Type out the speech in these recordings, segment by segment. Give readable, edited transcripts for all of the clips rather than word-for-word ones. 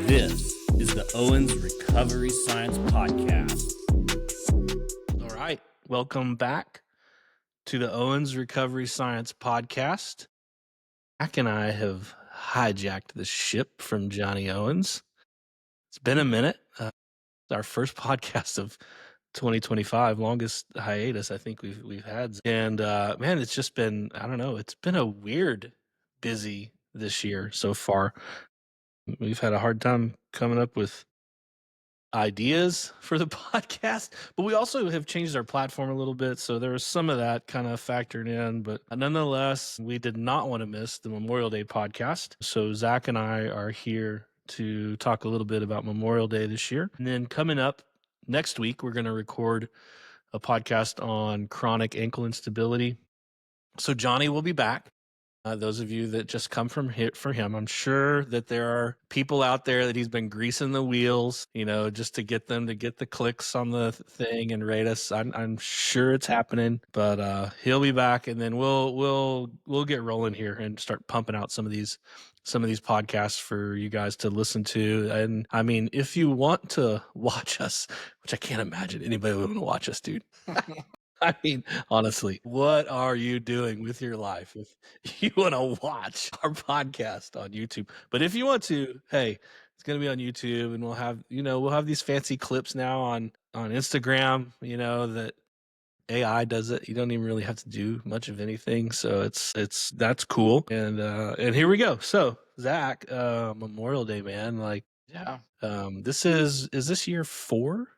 This is the Owens Recovery Science podcast. All right. Welcome back to the Owens Recovery Science podcast. Jack and I have hijacked the ship from Johnny Owens. It's been a minute. Our first podcast of 2025, longest hiatus I think we've had. And man, it's just been, I don't know, it's been a weird busy this year so far. We've had a hard time coming up with ideas for the podcast, but we also have changed our platform a little bit, so there was some of that kind of factored in. But nonetheless, we did not want to miss the Memorial Day podcast, so Zach and I are here to talk a little bit about Memorial Day this year. And then coming up next week, we're going to record a podcast on chronic ankle instability. So Johnny will be back. Those of you that just come from for him, I'm sure that there are people out there that he's been greasing the wheels, just to get them to get the clicks on the thing and rate us. I'm sure it's happening, but he'll be back, and then we'll get rolling here and start pumping out some of these podcasts for you guys to listen to. And I mean, if you want to watch us, which I can't imagine anybody would want to watch us, dude. I mean, honestly, what are you doing with your life if you want to watch our podcast on YouTube? But if you want to, hey, it's going to be on YouTube, and we'll have these fancy clips now on Instagram, that AI does it. You don't even really have to do much of anything. So that's cool. And here we go. So Zach, Memorial Day, man, is this year 4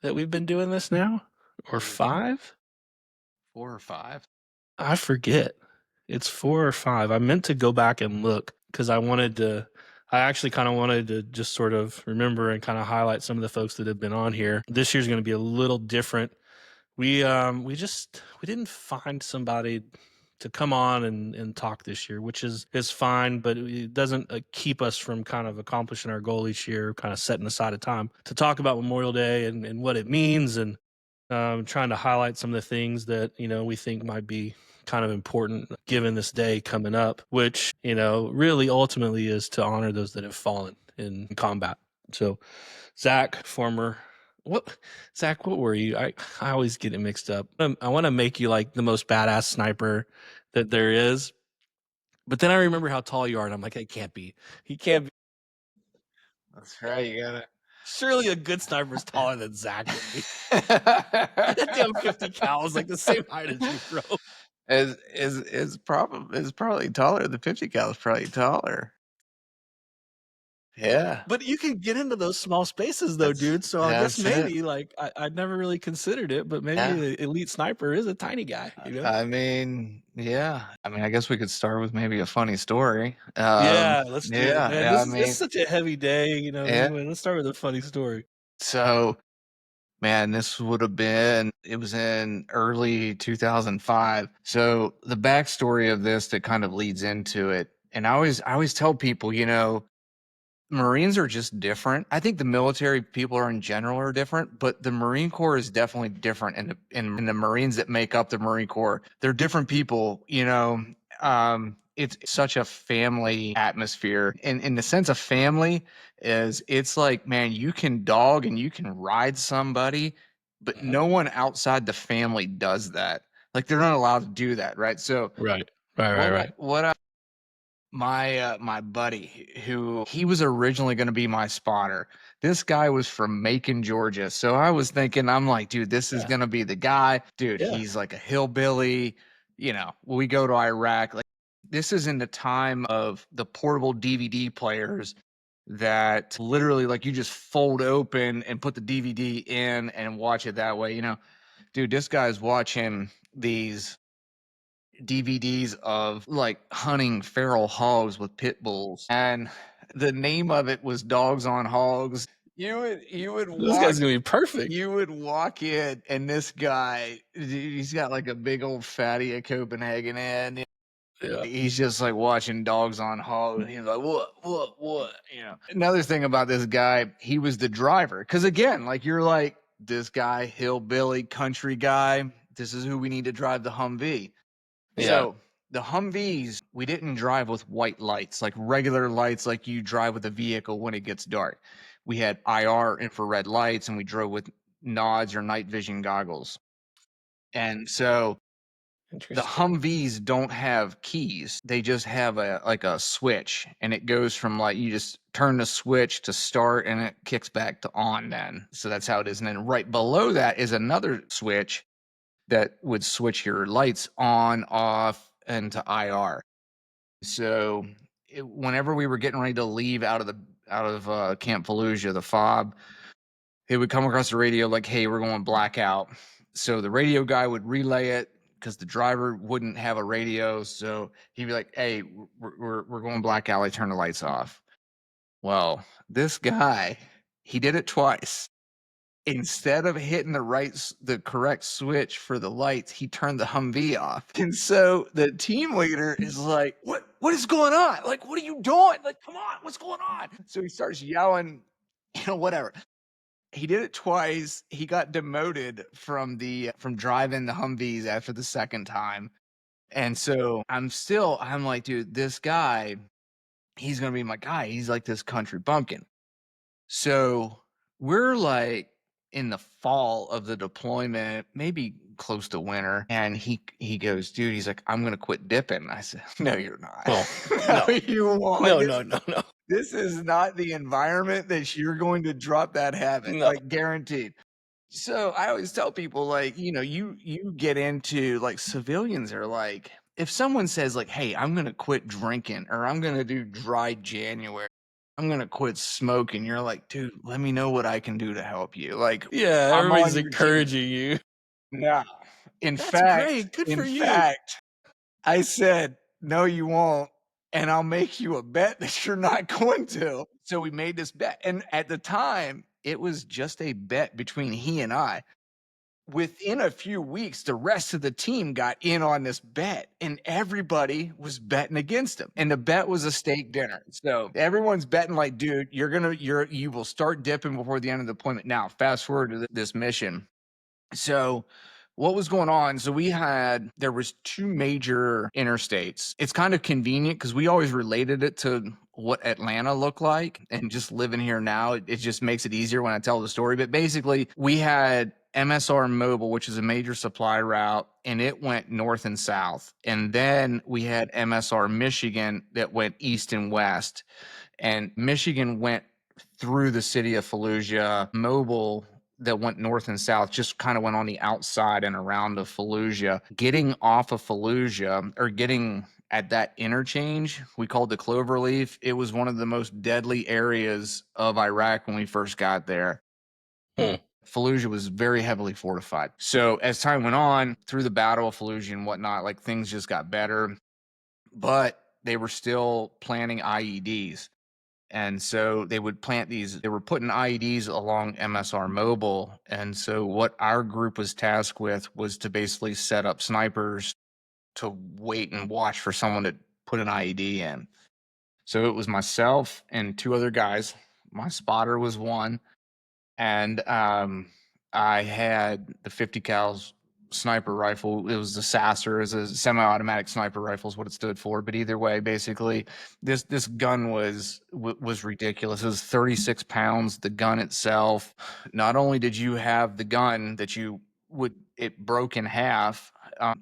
that we've been doing this now? Or 5? 4 or 5. I forget. It's 4 or 5. I meant to go back and look because I actually kind of wanted to just sort of remember and kind of highlight some of the folks that have been on here. This year's going to be a little different. We didn't find somebody to come on and talk this year, which is fine, but it doesn't keep us from kind of accomplishing our goal each year, kind of setting aside a time to talk about Memorial Day and what it means, and trying to highlight some of the things that, we think might be kind of important given this day coming up, which, really ultimately is to honor those that have fallen in combat. So Zach, what were you? I always get it mixed up. I want to make you like the most badass sniper that there is. But then I remember how tall you are, and I'm like, it can't be. He can't be. That's right. You gotta. Surely a good sniper is taller than Zach would be. That damn 50 cal is like the same height as you, bro. Is probably taller. The 50 cal is probably taller. Yeah. But you can get into those small spaces though, dude. So I guess maybe I'd never really considered it, but maybe the elite sniper is a tiny guy. I mean, yeah. I mean, I guess we could start with maybe a funny story. Yeah, let's do it. Man, this is such a heavy day, Yeah. Let's start with a funny story. So, man, it was in early 2005. So the backstory of this that kind of leads into it, and I always tell people, Marines are just different. I think the military people in general are different, but the Marine Corps is definitely different. And the Marines that make up the Marine Corps, they're different people, it's such a family atmosphere. And in the sense of family it's like, man, you can dog and you can ride somebody, but no one outside the family does that. Like, they're not allowed to do that. Right. So right. My buddy, who he was originally going to be my spotter. This guy was from Macon, Georgia. So I was thinking, I'm like, dude, this is going to be the guy. Dude, he's like a hillbilly. We go to Iraq. Like, this is in the time of the portable DVD players that literally, like, you just fold open and put the DVD in and watch it that way. Dude, this guy's watching these DVDs of like hunting feral hogs with pit bulls, and the name of it was Dogs on Hogs. You would this guy's gonna be perfect. You would walk in, and this guy, he's got like a big old fatty of Copenhagen, and he's just like watching Dogs on Hogs. He's like, what? Another thing about this guy, he was the driver, because again, like, you're like, this guy, hillbilly country guy, this is who we need to drive the Humvee. So the Humvees, we didn't drive with white lights, like regular lights, like you drive with a vehicle when it gets dark. We had IR infrared lights, and we drove with nods or night vision goggles. And so the Interesting. Humvees don't have keys. They just have a switch, and it goes from like you just turn the switch to start and it kicks back to on then. So that's how it is. And then right below that is another switch that would switch your lights on, off, and to IR. So whenever we were getting ready to leave out of Camp Fallujah, the fob, it would come across the radio like, "Hey, we're going blackout." So the radio guy would relay it because the driver wouldn't have a radio. So he'd be like, "Hey, we're going blackout. I turn the lights off." Well, this guy, he did it twice. Instead of hitting the correct switch for the lights, he turned the Humvee off. And so the team leader is like, what is going on? Like, what are you doing? Like, come on, what's going on? So he starts yelling, whatever. He did it twice. He got demoted from driving the Humvees after the second time. And so I'm like, dude, this guy, he's gonna be my guy. He's like this country bumpkin. So we're like in the fall of the deployment, maybe close to winter, and he goes, dude, he's like, I'm gonna quit dipping. I said, no, you're not. Oh, no, no. you won't. No. This is not the environment that you're going to drop that habit, No. like guaranteed. So I always tell people, like, you get into like civilians are like, if someone says like, hey, I'm gonna quit drinking or I'm gonna do dry January, I'm gonna quit smoking, you're like, dude, let me know what I can do to help you. Like, Yeah, I'm everybody's on your team. encouraging you. No. That's great. Good for you. In fact, I said, no, you won't. And I'll make you a bet that you're not going to. So we made this bet. And at the time, it was just a bet between he and I. Within a few weeks, the rest of the team got in on this bet, and everybody was betting against him. And the bet was a steak dinner. So everyone's betting like, dude, you will start dipping before the end of the deployment. Now, fast forward to this mission. So what was going on? So there was two major interstates. It's kind of convenient because we always related it to what Atlanta looked like, and just living here now, it just makes it easier when I tell the story. But basically, we had MSR Mobile, which is a major supply route, and it went north and south. And then we had MSR Michigan that went east and west. And Michigan went through the city of Fallujah. Mobile that went north and south just kind of went on the outside and around of Fallujah. Getting off of Fallujah, or getting at that interchange, we called the Cloverleaf. It was one of the most deadly areas of Iraq when we first got there. Fallujah was very heavily fortified. So as time went on through the Battle of Fallujah and whatnot, like things just got better, but they were still planting IEDs. And so they would they were putting IEDs along MSR Mobile. And so what our group was tasked with was to basically set up snipers to wait and watch for someone to put an IED in. So it was myself and two other guys. My spotter was one. And I had the 50 cal sniper rifle. It was the Sasser, as a semi-automatic sniper rifle is what it stood for. But either way, basically, this gun was ridiculous. It was 36 pounds. The gun itself. Not only did you have the gun that it broke in half,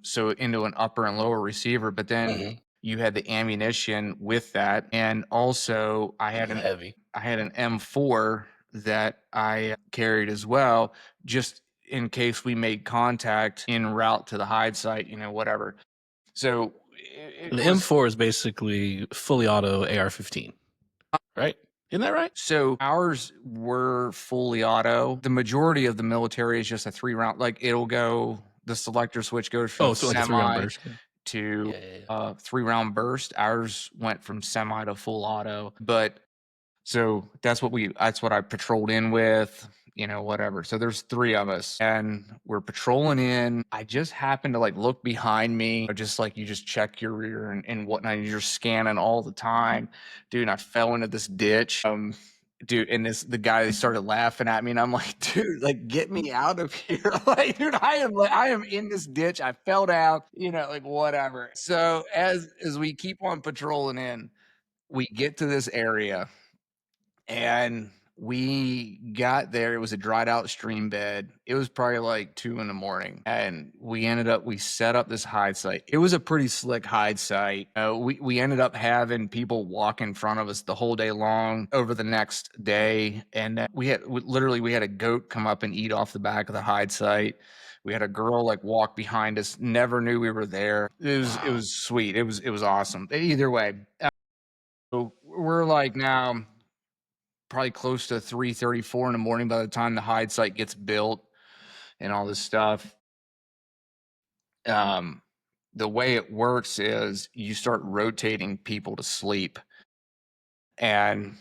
so into an upper and lower receiver, but then you had the ammunition with that, and also I had an M4 that I carried as well, just in case we made contact en route to the hide site, whatever. So the M4 is basically fully auto AR-15, right? Isn't that right? So ours were fully auto. The majority of the military is just a 3-round. Like the selector switch goes from so like a semi 3-round burst to 3-round burst. Ours went from semi to full auto, but so that's what I patrolled in with, whatever. So there's 3 of us and we're patrolling in. I just happened to like look behind me, or just like you just check your rear and whatnot. You're scanning all the time. Dude, I fell into this ditch. dude, and the guy started laughing at me, and I'm like, dude, like, get me out of here. Like, dude, I am in this ditch. I fell down, like whatever. So as we keep on patrolling in, we get to this area, and we got there. It was a dried out stream bed. It was probably like 2 a.m. And we set up this hide site. It was a pretty slick hide site. We ended up having people walk in front of us the whole day long over the next day. And we had a goat come up and eat off the back of the hide site. We had a girl like walk behind us, never knew we were there. It was sweet. It was awesome. Either way. So we're like now probably close to 3:34 in the morning by the time the hide site gets built and all this stuff. The way it works is you start rotating people to sleep. And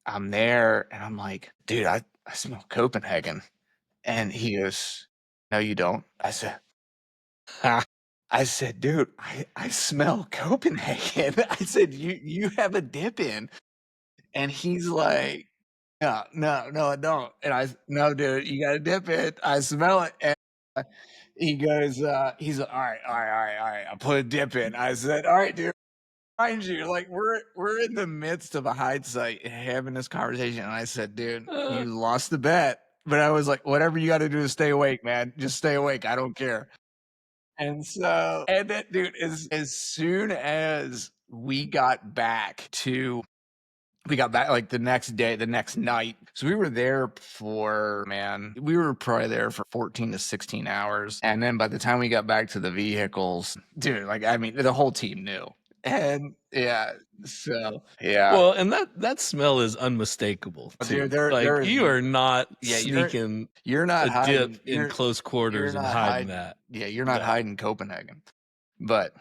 I'm there and I'm like, dude, I smell Copenhagen. And he goes, no, you don't. I said, dude, I smell Copenhagen. I said, you have a dip in. And he's like, no, I don't. And no, dude, you got to dip it. I smell it. And he goes, he's like, all right. I put a dip in. I said, all right, dude, mind you, like we're in the midst of a hide site having this conversation. And I said, dude, you lost the bet. But I was like, whatever you got to do to stay awake, man. Just stay awake. I don't care. And so, and that dude, as soon as we got back like the next day, the next night. So we were there we were probably there for 14 to 16 hours. And then by the time we got back to the vehicles, dude, like, I mean, the whole team knew. And yeah, so yeah. Well, and that smell is unmistakable too. Dude, you are not you're sneaking not a hiding, dip in close quarters and hiding that. Yeah, you're not hiding Copenhagen. But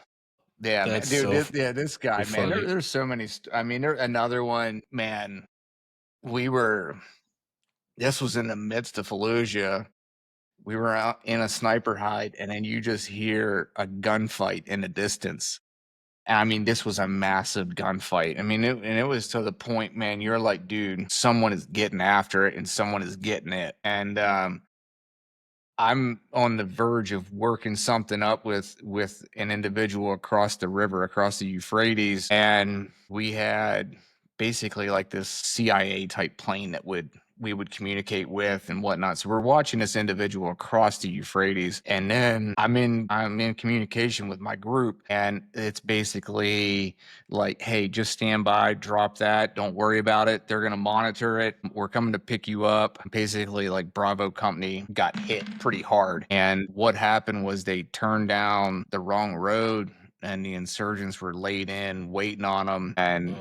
yeah, man, dude, this guy, man, there's so many. I mean, another one, man. This was in the midst of Fallujah. We were out in a sniper hide, and then you just hear a gunfight in the distance. I mean, this was a massive gunfight. I mean, it was to the point, man, you're like, dude, someone is getting after it, and someone is getting it. And I'm on the verge of working something up with an individual across the river, across the Euphrates, and we had basically like this CIA type plane that we would communicate with and whatnot. So we're watching this individual across the Euphrates, and then I'm in communication with my group, and it's basically like, hey, just stand by, drop that, don't worry about it. They're gonna monitor it. We're coming to pick you up. Basically, like Bravo Company got hit pretty hard, and what happened was they turned down the wrong road, and the insurgents were laid in waiting on them, and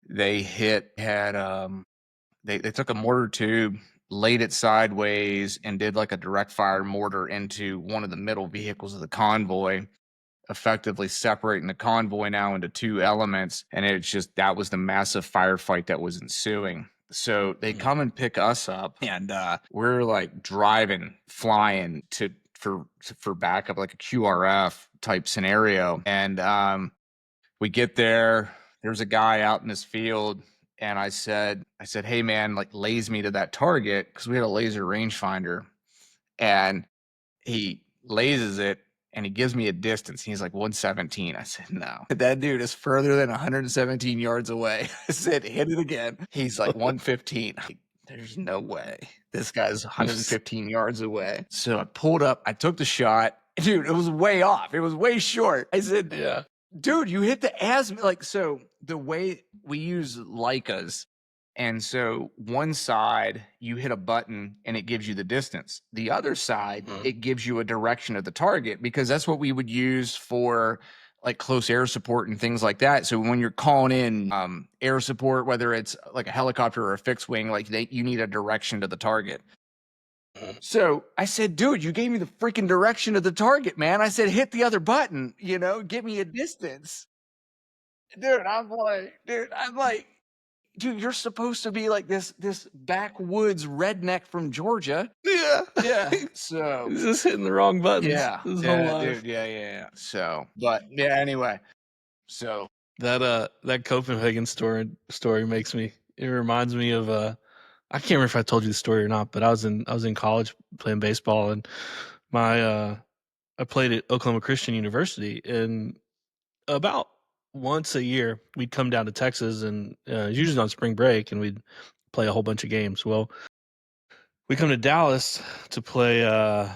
they they took a mortar tube, laid it sideways, and did like a direct fire mortar into one of the middle vehicles of the convoy, effectively separating the convoy now into two elements. And that was the massive firefight that was ensuing. So they come and pick us up, and we're like flying for backup, like a QRF type scenario. And we get there. There's a guy out in this field. And I said, hey man, like laze me to that target, because we had a laser rangefinder, and he lazes it and he gives me a distance. He's like 117. I said, no, that dude is further than 117 yards away. I said, hit it again. He's like 115. There's no way. This guy's 115 yards away. So I pulled up, I took the shot. Dude, it was way off. It was way short. I said, yeah. Dude, you hit the asthma. Like, so the way we use Leicas, and so one side you hit a button and it gives you the distance. The other side, it gives you a direction of the target, because that's what we would use for like close air support and things like that. So when you're calling in air support, whether it's like a helicopter or a fixed wing, like you need a direction to the target. So I said, dude, you gave me the freaking direction of the target, man. I said, hit the other button, get me a distance. Dude, I'm like, dude, you're supposed to be like this backwoods redneck from Georgia. Yeah. So he's just hitting the wrong buttons. Yeah. His whole life. Dude, yeah. So, but yeah, anyway. So that Copenhagen story makes me It reminds me of I can't remember if I told you the story or not, but I was in college playing baseball, and my I played at Oklahoma Christian University, and about once a year we'd come down to Texas, and usually on spring break, and we'd play a whole bunch of games. Well, we come to Dallas to play a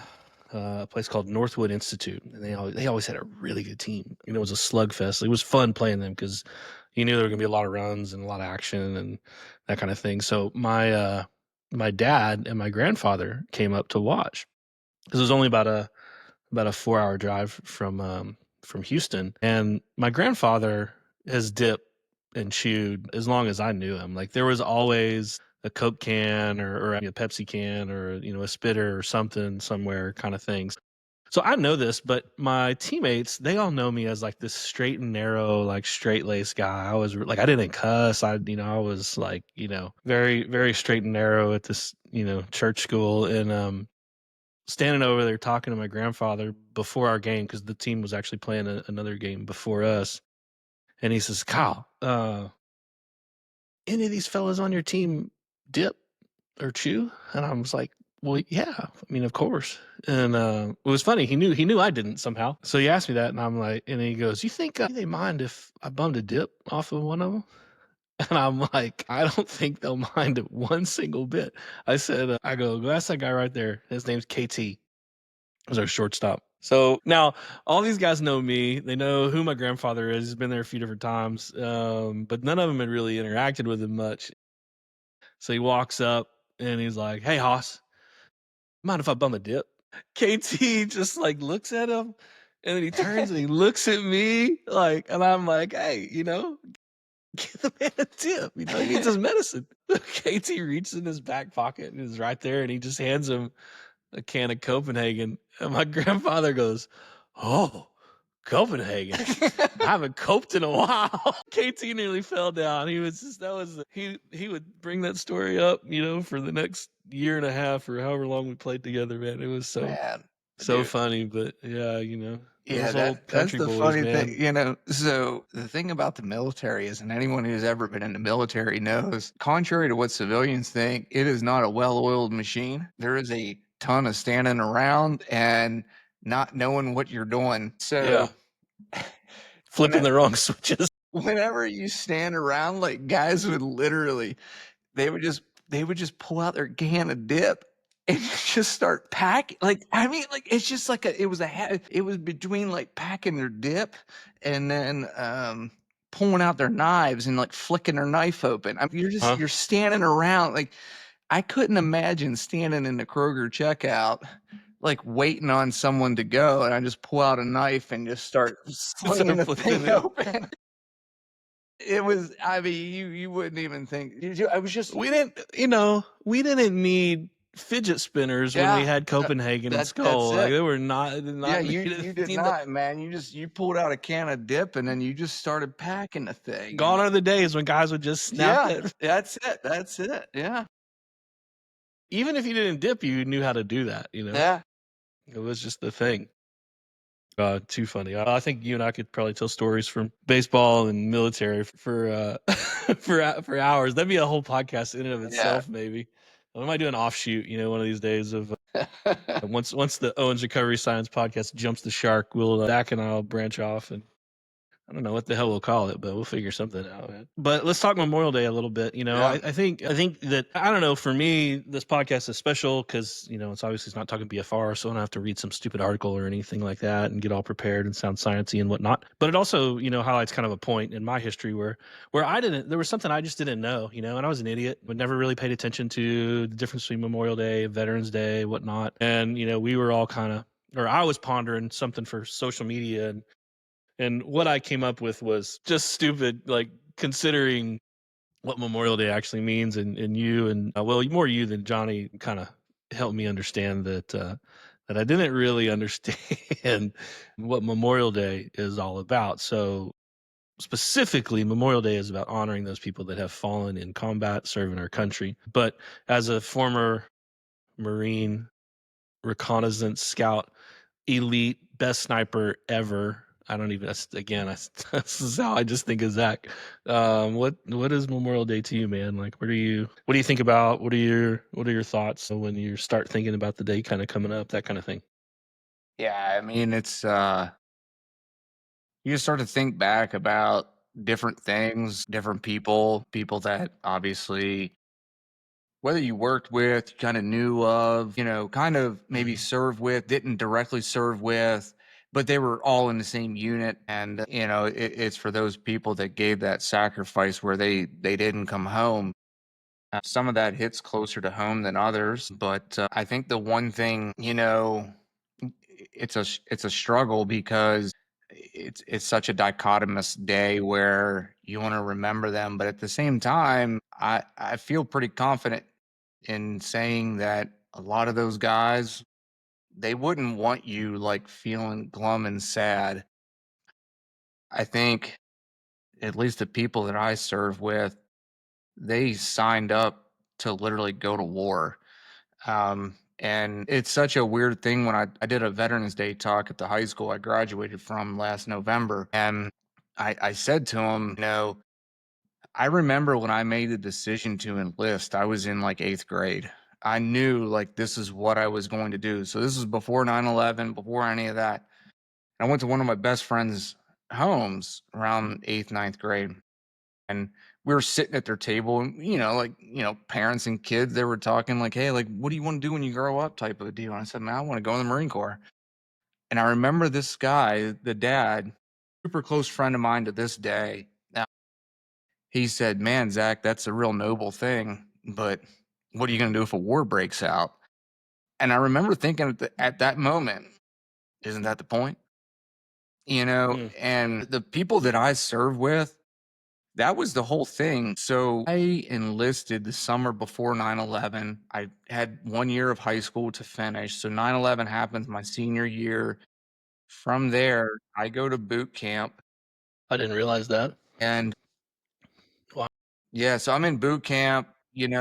place called Northwood Institute, and they always had a really good team. You know, it was a slugfest. It was fun playing them because you knew there were gonna be a lot of runs and a lot of action and that kind of thing. So my dad and my grandfather came up to watch because it was only about a 4 hour drive from Houston, and my grandfather has dipped and chewed as long as I knew him. Like there was always a Coke can or a Pepsi can or a spitter or something somewhere kind of things. So I know this, but my teammates, they all know me as like this straight and narrow, like straight laced guy. I was like, I didn't cuss. I was like, very, very straight and narrow at this, church school. And, standing over there talking to my grandfather before our game, because the team was actually playing another game before us. And he says, Kyle, any of these fellas on your team dip or chew? And I was like, well, yeah, I mean, of course. And it was funny. He knew I didn't somehow. So he asked me that, and I'm like, and he goes, you think they mind if I bummed a dip off of one of them? And I'm like, I don't think they'll mind it one single bit. I said, I go ask that guy right there. His name's KT. Was our shortstop. So now all these guys know me. They know who my grandfather is. He's been there a few different times, but none of them had really interacted with him much. So he walks up and he's like, "Hey, Hoss, mind if I bum a dip?" KT just like looks at him, and then he turns and he looks at me like, and I'm like, "Hey, give the man a tip. He needs his medicine." KT reaches in his back pocket and is right there, and he just hands him a can of Copenhagen. And my grandfather goes, "Oh, Copenhagen. I haven't coped in a while." KT nearly fell down. He was just, he would bring that story up, for the next year and a half or however long we played together, man. It was so dude. funny, but yeah, Yeah, those old that's country the boys, funny man. thing. So the thing about the military is, and anyone who's ever been in the military knows, contrary to what civilians think, it is not a well-oiled machine. There is a ton of standing around and not knowing what you're doing. So Flipping the wrong switches. whenever you stand around, like guys would literally, they would just pull out their can of dip and just start packing. Like, I mean, like it's just like it was between like packing their dip and then pulling out their knives and like flicking their knife open. I mean, you're standing around. Like, I couldn't imagine standing in the Kroger checkout like waiting on someone to go, and I just pull out a knife and just start slinging the thing open. It was, I mean, you wouldn't even think. I was just, We didn't need fidget spinners when we had Copenhagen and Skull. Like they were not. Yeah, you did not, man. You pulled out a can of dip and then you just started packing the thing. Gone are the days when guys would just snap it. That's it. Yeah. Even if you didn't dip, you knew how to do that. Yeah. It was just the thing. Too funny. I think you and I could probably tell stories from baseball and military for for hours. That'd be a whole podcast in and of itself, maybe. We might do an offshoot, one of these days of once the Owens Recovery Science podcast jumps the shark, Dak and I'll branch off, and I don't know what the hell we'll call it, but we'll figure something out, man. But let's talk Memorial Day a little bit. I think that, I don't know, for me, this podcast is special because, it's not talking BFR, so I don't have to read some stupid article or anything like that and get all prepared and sound sciencey and whatnot. But it also, highlights kind of a point in my history where there was something I just didn't know, and I was an idiot, but never really paid attention to the difference between Memorial Day, Veterans Day, whatnot. And, we were all I was pondering something for social media, and what I came up with was just stupid, like considering what Memorial Day actually means. And you and more you than Johnny kind of helped me understand that I didn't really understand what Memorial Day is all about. So specifically, Memorial Day is about honoring those people that have fallen in combat, serving our country. But as a former Marine, reconnaissance scout, elite, best sniper ever, I don't even. This is how I just think of Zach. What is Memorial Day to you, man? Like, what do you think about? What are your thoughts when you start thinking about the day kind of coming up, that kind of thing? Yeah, I mean, it's you just start to think back about different things, different people that obviously whether you worked with, kind of knew of, kind of maybe Mhm. served with, didn't directly serve with, but they were all in the same unit. And, it's for those people that gave that sacrifice where they didn't come home. Some of that hits closer to home than others, but I think the one thing, it's a struggle because it's such a dichotomous day where you want to remember them, but at the same time, I feel pretty confident in saying that a lot of those guys, they wouldn't want you like feeling glum and sad. I think at least the people that I serve with, they signed up to literally go to war. And it's such a weird thing when I did a Veterans Day talk at the high school I graduated from last November. And I said to him, I remember when I made the decision to enlist, I was in like eighth grade. I knew like this is what I was going to do. So this was before 9/11, before any of that. I went to one of my best friends' homes around eighth, ninth grade. And we were sitting at their table and, parents and kids, they were talking like, hey, like, what do you want to do when you grow up type of a deal. And I said, man, I want to go in the Marine Corps. And I remember this guy, the dad, super close friend of mine to this day. He said, man, Zach, that's a real noble thing, but what are you going to do if a war breaks out? And I remember thinking at that moment, isn't that the point? Mm. And the people that I serve with, that was the whole thing. So I enlisted the summer before 9/11. I had 1 year of high school to finish. So 9/11 happens my senior year. From there, I go to boot camp. I didn't realize that. And Wow. yeah, so I'm in boot camp, and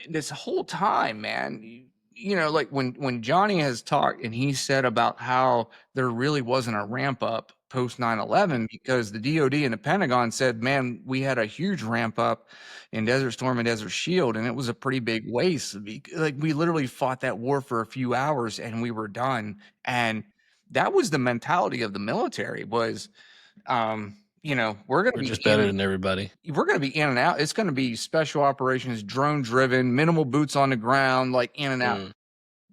this whole time, man, like when Johnny has talked and he said about how there really wasn't a ramp up post 9/11 because the DoD and the Pentagon said, man, we had a huge ramp up in Desert Storm and Desert Shield, and it was a pretty big waste. Like we literally fought that war for a few hours and we were done. And that was the mentality of the military was, we're going to We're be just better than everybody. we're going to be in and out. It's going to be special operations, drone driven, minimal boots on the ground, like in and out. Mm.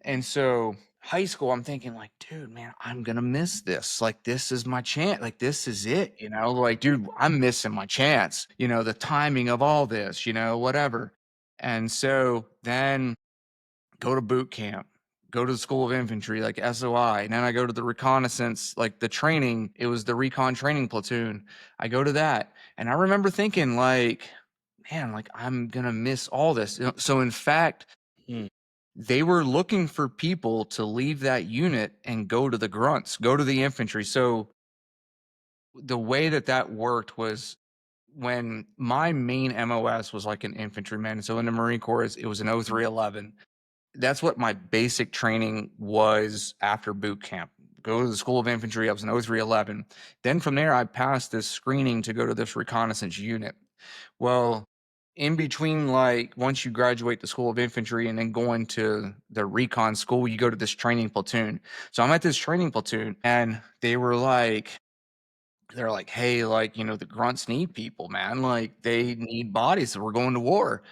And so high school, I'm thinking like, dude, man, I'm going to miss this. Like, this is my chance. Like, this is it, like, dude, I'm missing my chance, the timing of all this, whatever. And so then go to boot camp, go to the School of Infantry, like SOI. And then I go to the reconnaissance, like the training. It was the recon training platoon. I go to that. And I remember thinking, like, man, like I'm going to miss all this. So, in fact, Mm. they were looking for people to leave that unit and go to the grunts, go to the infantry. So, the way that worked was when my main MOS was like an infantryman. So, in the Marine Corps, it was an 0311. That's what my basic training was after boot camp. Go to the School of Infantry. I was an 0311. Then from there, I passed this screening to go to this reconnaissance unit. Well, in between, like once you graduate the School of Infantry and then going to the recon school, you go to this training platoon. So I'm at this training platoon, and they're like, hey, like, the grunts need people, man. Like, they need bodies. So we're going to war.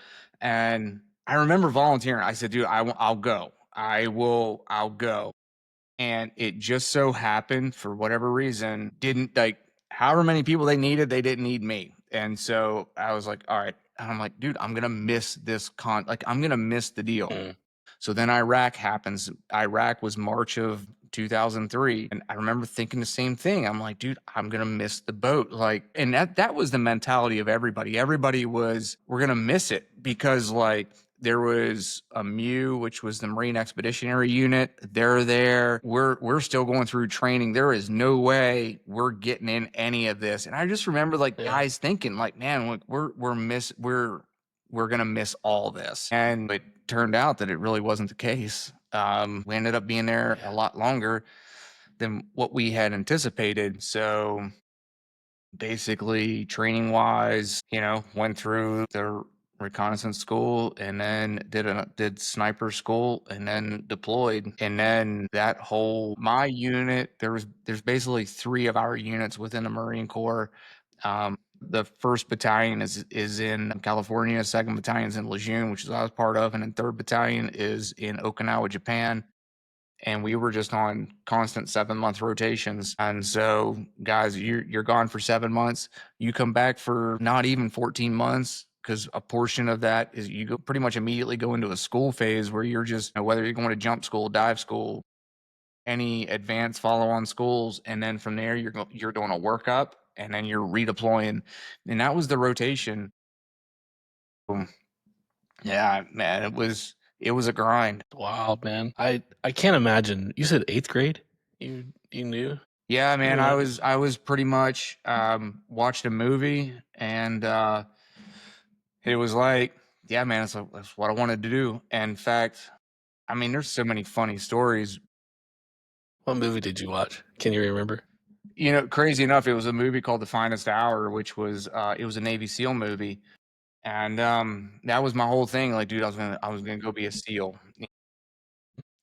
And I remember volunteering. I said, dude, I'll go. I'll go. And it just so happened, for whatever reason, didn't like however many people they needed, they didn't need me. And so I was like, all right. And I'm like, dude, I'm going to miss I'm going to miss the deal. Mm. So then Iraq happens. Iraq was March of 2003. And I remember thinking the same thing. I'm like, dude, I'm going to miss the boat. Like, and that was the mentality of everybody. Everybody was, we're going to miss it because like there was a MU, which was the Marine Expeditionary Unit. They're there. We're still going through training. There is no way we're getting in any of this. And I just remember like guys thinking like, man, like we're gonna miss all this. And it turned out that it really wasn't the case. We ended up being there a lot longer than what we had anticipated. So basically, training wise, went through the reconnaissance school and then did sniper school and then deployed. And then that whole my unit, there's basically 3 of our units within the Marine Corps. The first battalion is in California, second battalion is in Lejeune, which is what I was part of, and then third battalion is in Okinawa, Japan. And we were just on constant 7-month rotations. And so, guys, you're gone for 7 months. You come back for not even 14 months, because a portion of that is you go pretty much immediately go into a school phase where you're just, whether you're going to jump school, dive school, any advanced follow-on schools, and then from there you're doing a workup, and then you're redeploying, and that was the rotation. Yeah, man, it was a grind. Wow, man. I can't imagine. You said 8th grade? You knew? Yeah, man, Yeah. I was pretty much watched a movie, and it was like, yeah, man, that's what I wanted to do. And in fact, I mean, there's so many funny stories. What movie did you watch? Can you remember? Crazy enough, it was a movie called The Finest Hour, which was it was a Navy SEAL movie, and that was my whole thing. Like, dude, I was gonna go be a SEAL.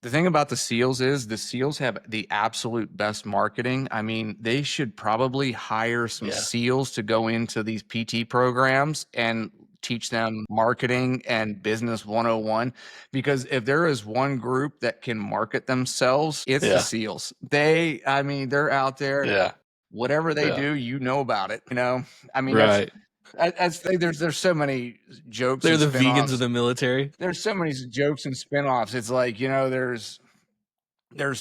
The thing about the SEALs is the SEALs have the absolute best marketing. I mean, they should probably hire some Yeah. SEALs to go into these PT programs and teach them marketing and business 101, because if there is one group that can market themselves, it's Yeah. the SEALs. I mean, they're out there. Yeah. Whatever they Yeah. do, about it. I mean, Right. there's so many jokes. They're and the vegans spin-offs. of the military. There's so many jokes and spin-offs. It's like, there's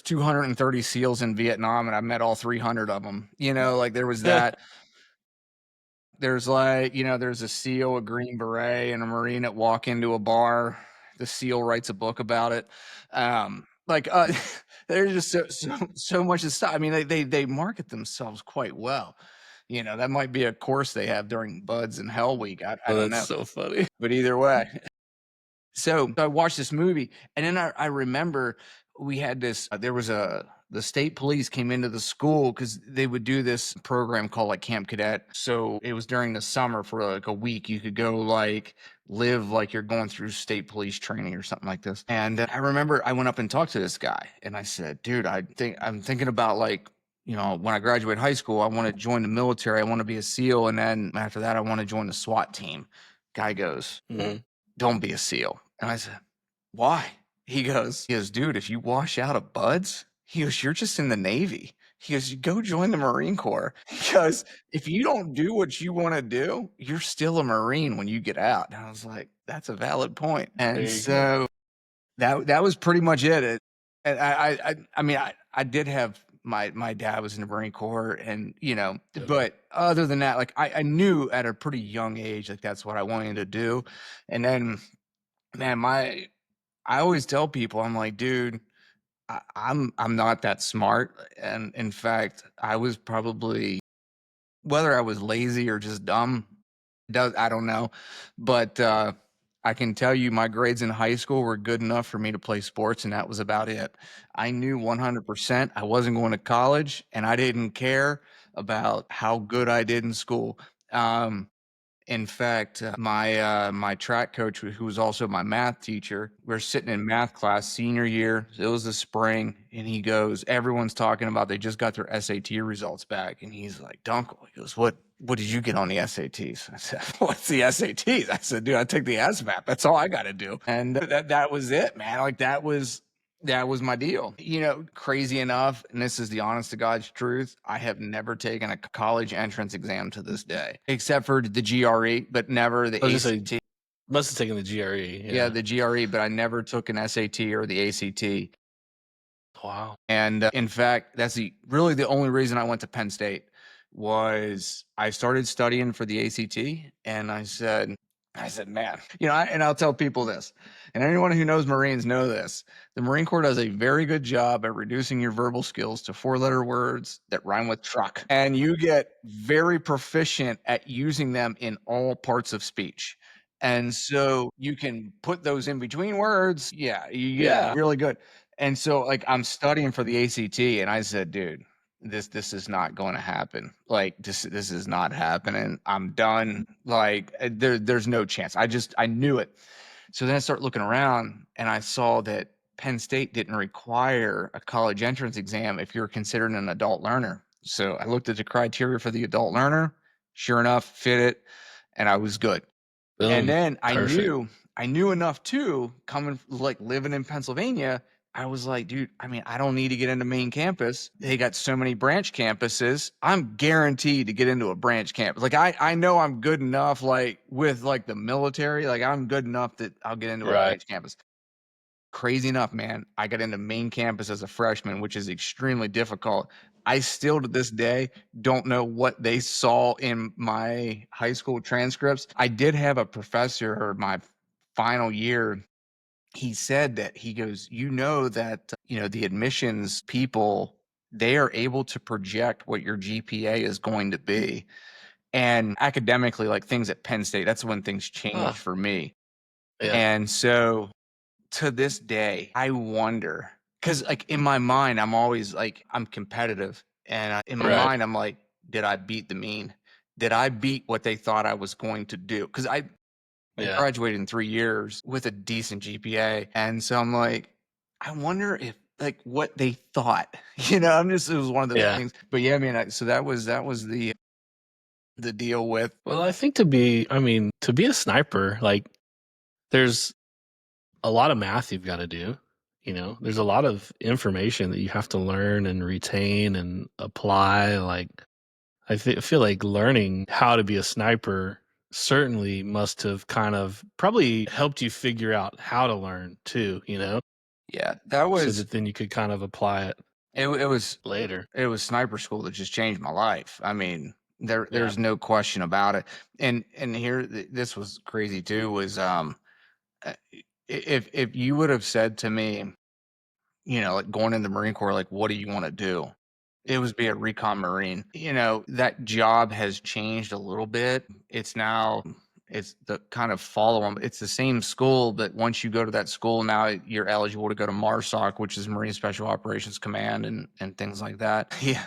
230 SEALs in Vietnam, and I met all 300 of them. Like there was that. There's like, there's a SEAL, a Green Beret, and a Marine that walk into a bar. The SEAL writes a book about it. Like there's just so much stuff. I mean, they market themselves quite well. That might be a course they have during Buds and Hell Week. I Oh, don't that's know. so funny. But either way. So I watched this movie, and then I remember we had this. There was the state police came into the school because they would do this program called like Camp Cadet. So it was during the summer for like a week. You could go like live like you're going through state police training or something like this. And I remember I went up and talked to this guy, and I said, "Dude, I'm thinking about like." When I graduate high school, I want to join the military. I want to be a SEAL. And then after that, I want to join the SWAT team. Guy goes, don't be a SEAL. And I said, why? He goes, dude, if you wash out of Buds, he goes, you're just in the Navy. He goes, you go join the Marine Corps. He goes, if you don't do what you want to do, you're still a Marine when you get out. And I was like, that's a valid point. And so that was pretty much it. And I mean, I did have my dad was in the Marine Corps, and but other than that, like I knew at a pretty young age, like that's what I wanted to do. And then, man, I always tell people, I'm like, dude, I'm not that smart, and in fact, I was probably, whether I was lazy or just dumb, I don't know, but I can tell you my grades in high school were good enough for me to play sports, and that was about it. I knew 100% I wasn't going to college, and I didn't care about how good I did in school. In fact, my track coach, who was also my math teacher, we're sitting in math class senior year. It was the spring, and he goes, everyone's talking about they just got their SAT results back, and he's like, Dunkel, he goes, what did you get on the SATs? I said, what's the SATs? I said, dude, I took the SMAP. That's all I got to do, and that was it, man. Like that was my deal. Crazy enough, and this is the honest to God's truth, I have never taken a college entrance exam to this day, except for the GRE, but never the ACT. Must have taken the GRE. Yeah, the GRE, but I never took an SAT or the ACT. Wow. And in fact, that's really the only reason I went to Penn State was I started studying for the ACT, and I said, man, and I'll tell people this, and anyone who knows Marines know this. The Marine Corps does a very good job at reducing your verbal skills to 4-letter words that rhyme with truck. And you get very proficient at using them in all parts of speech. And so you can put those in between words. Yeah, you get really good. And so, like, I'm studying for the ACT, and I said, "Dude, this is not going to happen. Like, this is not happening. I'm done. Like, there's no chance." I knew it. So then I start looking around, and I saw that Penn State didn't require a college entrance exam if you're considered an adult learner. So I looked at the criteria for the adult learner. Sure enough, fit it, and I was good. And Boom. then Perfect. I knew enough too, coming like living in Pennsylvania. I was like, dude, I mean, I don't need to get into main campus. They got so many branch campuses. I'm guaranteed to get into a branch campus. Like I know I'm good enough, like with like the military, like I'm good enough that I'll get into a Right. branch campus. Crazy enough, man. I got into main campus as a freshman, which is extremely difficult. I still to this day don't know what they saw in my high school transcripts. I did have a professor my final year. He said that he goes, you know, that, the admissions people, they are able to project what your GPA is going to be. And academically, like things at Penn State, that's when things changed Huh. for me. Yeah. And so to this day, I wonder because, like, in my mind, I'm always like, I'm competitive. And in my Right. mind, I'm like, did I beat the mean? Did I beat what they thought I was going to do? Because I Yeah. graduated in 3 years with a decent GPA. And so I'm like, I wonder if, like, what they thought, it was one of those Yeah. things. But yeah, I mean, so that was the deal with, Well, I think to be a sniper, like there's a lot of math you've got to do. There's a lot of information that you have to learn and retain and apply. Like feel like learning how to be a sniper certainly must have kind of probably helped you figure out how to learn too, yeah, that so was, that then you could kind of apply it it was later. it was sniper school that just changed my life. I mean, Yeah. there's no question about it. And here, this was crazy too. Was uh, if you would have said to me, like going in the Marine Corps, like, what do you want to do? It was be a recon Marine. That job has changed a little bit. It's the kind of follow on. It's the same school, but once you go to that school, now you're eligible to go to MARSOC, which is Marine Special Operations Command, and things like that. Yeah.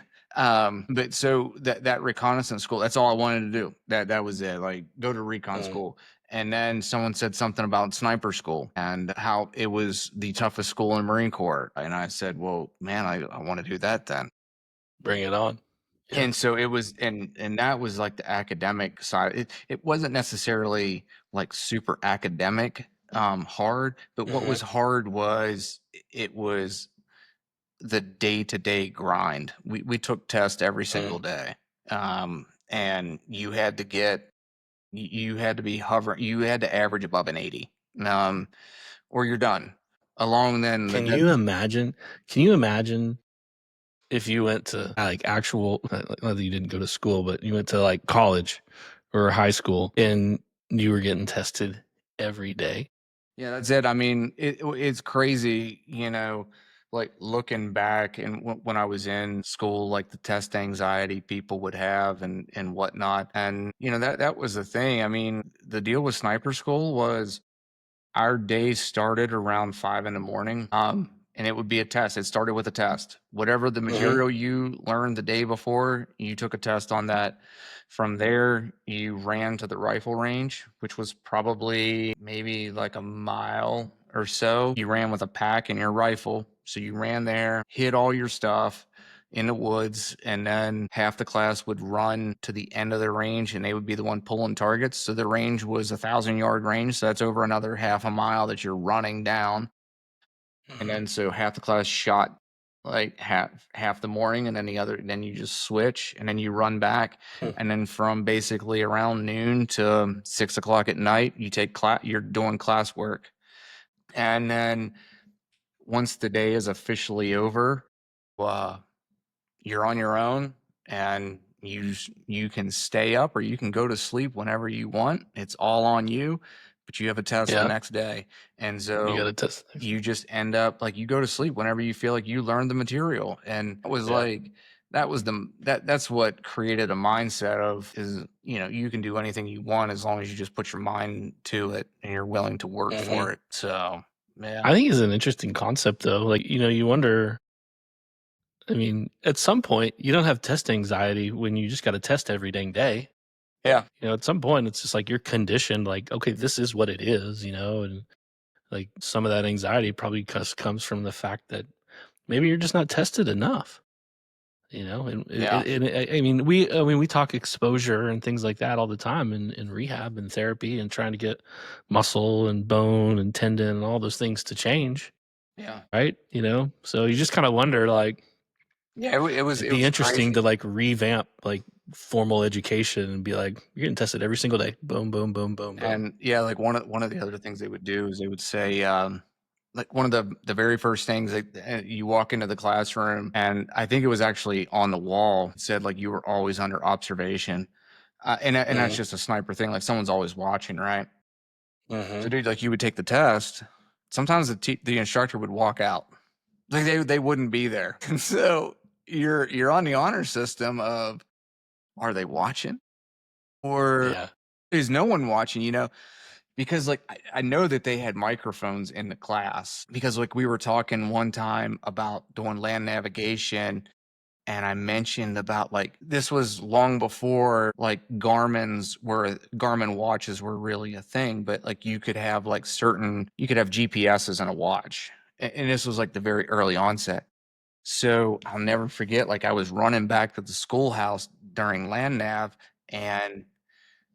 But so that reconnaissance school, that's all I wanted to do. That was it. Like, go to recon Mm, school. And then someone said something about sniper school and how it was the toughest school in the Marine Corps. And I said, well, man, I want to do that then. bring it on. Yeah. And so it was, and that was like the academic side. It wasn't necessarily like super academic, hard, but what Mhm. was hard was it was the day-to-day grind. We took tests every single Mm. day. And you had to be hovering, you had to average above an 80. Or you're done. Along then Can you imagine? Can you imagine if you went to like actual, not that you didn't go to school, but you went to like college or high school and you were getting tested every day? Yeah, that's it. I mean, it's crazy, like looking back and when I was in school, like the test anxiety people would have and whatnot. And that was the thing. I mean, the deal with sniper school was our day started around 5 in the morning. And it would be a test. It started with a test. Whatever the Mhm. material you learned the day before, you took a test on that. From there, you ran to the rifle range, which was probably maybe like a mile or so. You ran with a pack and your rifle. So you ran there, hid all your stuff in the woods, and then half the class would run to the end of the range and they would be the one pulling targets. So the range was 1,000-yard range. So that's over another half a mile that you're running down. And Mhm. then so half the class shot like half the morning, and then then you just switch and then you run back. Mm. And then from basically around noon to 6 o'clock at night, you're doing classwork. And then once the day is officially over, uh, you're on your own, and you can stay up or you can go to sleep whenever you want. It's all on you, but you have a test the Yeah. next day. And You got so to test things. you just end up like you go to sleep whenever you feel like you learned the material. And it was Yeah. like that's what created a mindset of is, you can do anything you want as long as you just put your mind to it and you're willing to work Mhm. for it. So Yeah. I think it's an interesting concept, though. Like, you wonder. I mean, at some point, you don't have test anxiety when you just got to test every dang day. Yeah. At some point, it's just like you're conditioned, like, okay, this is what it is, and like some of that anxiety probably comes from the fact that maybe you're just not tested enough. And Yeah. we talk exposure and things like that all the time in rehab and therapy and trying to get muscle and bone and tendon and all those things to change, Yeah. right? So you just kind of wonder, like, Yeah. it'd It be was interesting crazy. to like revamp like formal education and be like, you're getting tested every single day. Boom, boom, boom, boom, boom. And yeah, like one of the other things they would do is they would say, like one of the very first things that you walk into the classroom, and I think it was actually on the wall, it said like you were always under observation, and that's just a sniper thing, like someone's always watching, right? So, dude, like you would take the test. Sometimes the instructor would walk out, like they wouldn't be there. And so you're on the honor system of, are they watching or Yeah. is no one watching? Because like I know that they had microphones in the class because like we were talking one time about doing land navigation, and I mentioned about like this was long before like Garmin watches were really a thing, but like you could have you could have GPSs in a watch. And this was like the very early onset. So I'll never forget, like I was running back to the schoolhouse during land nav, and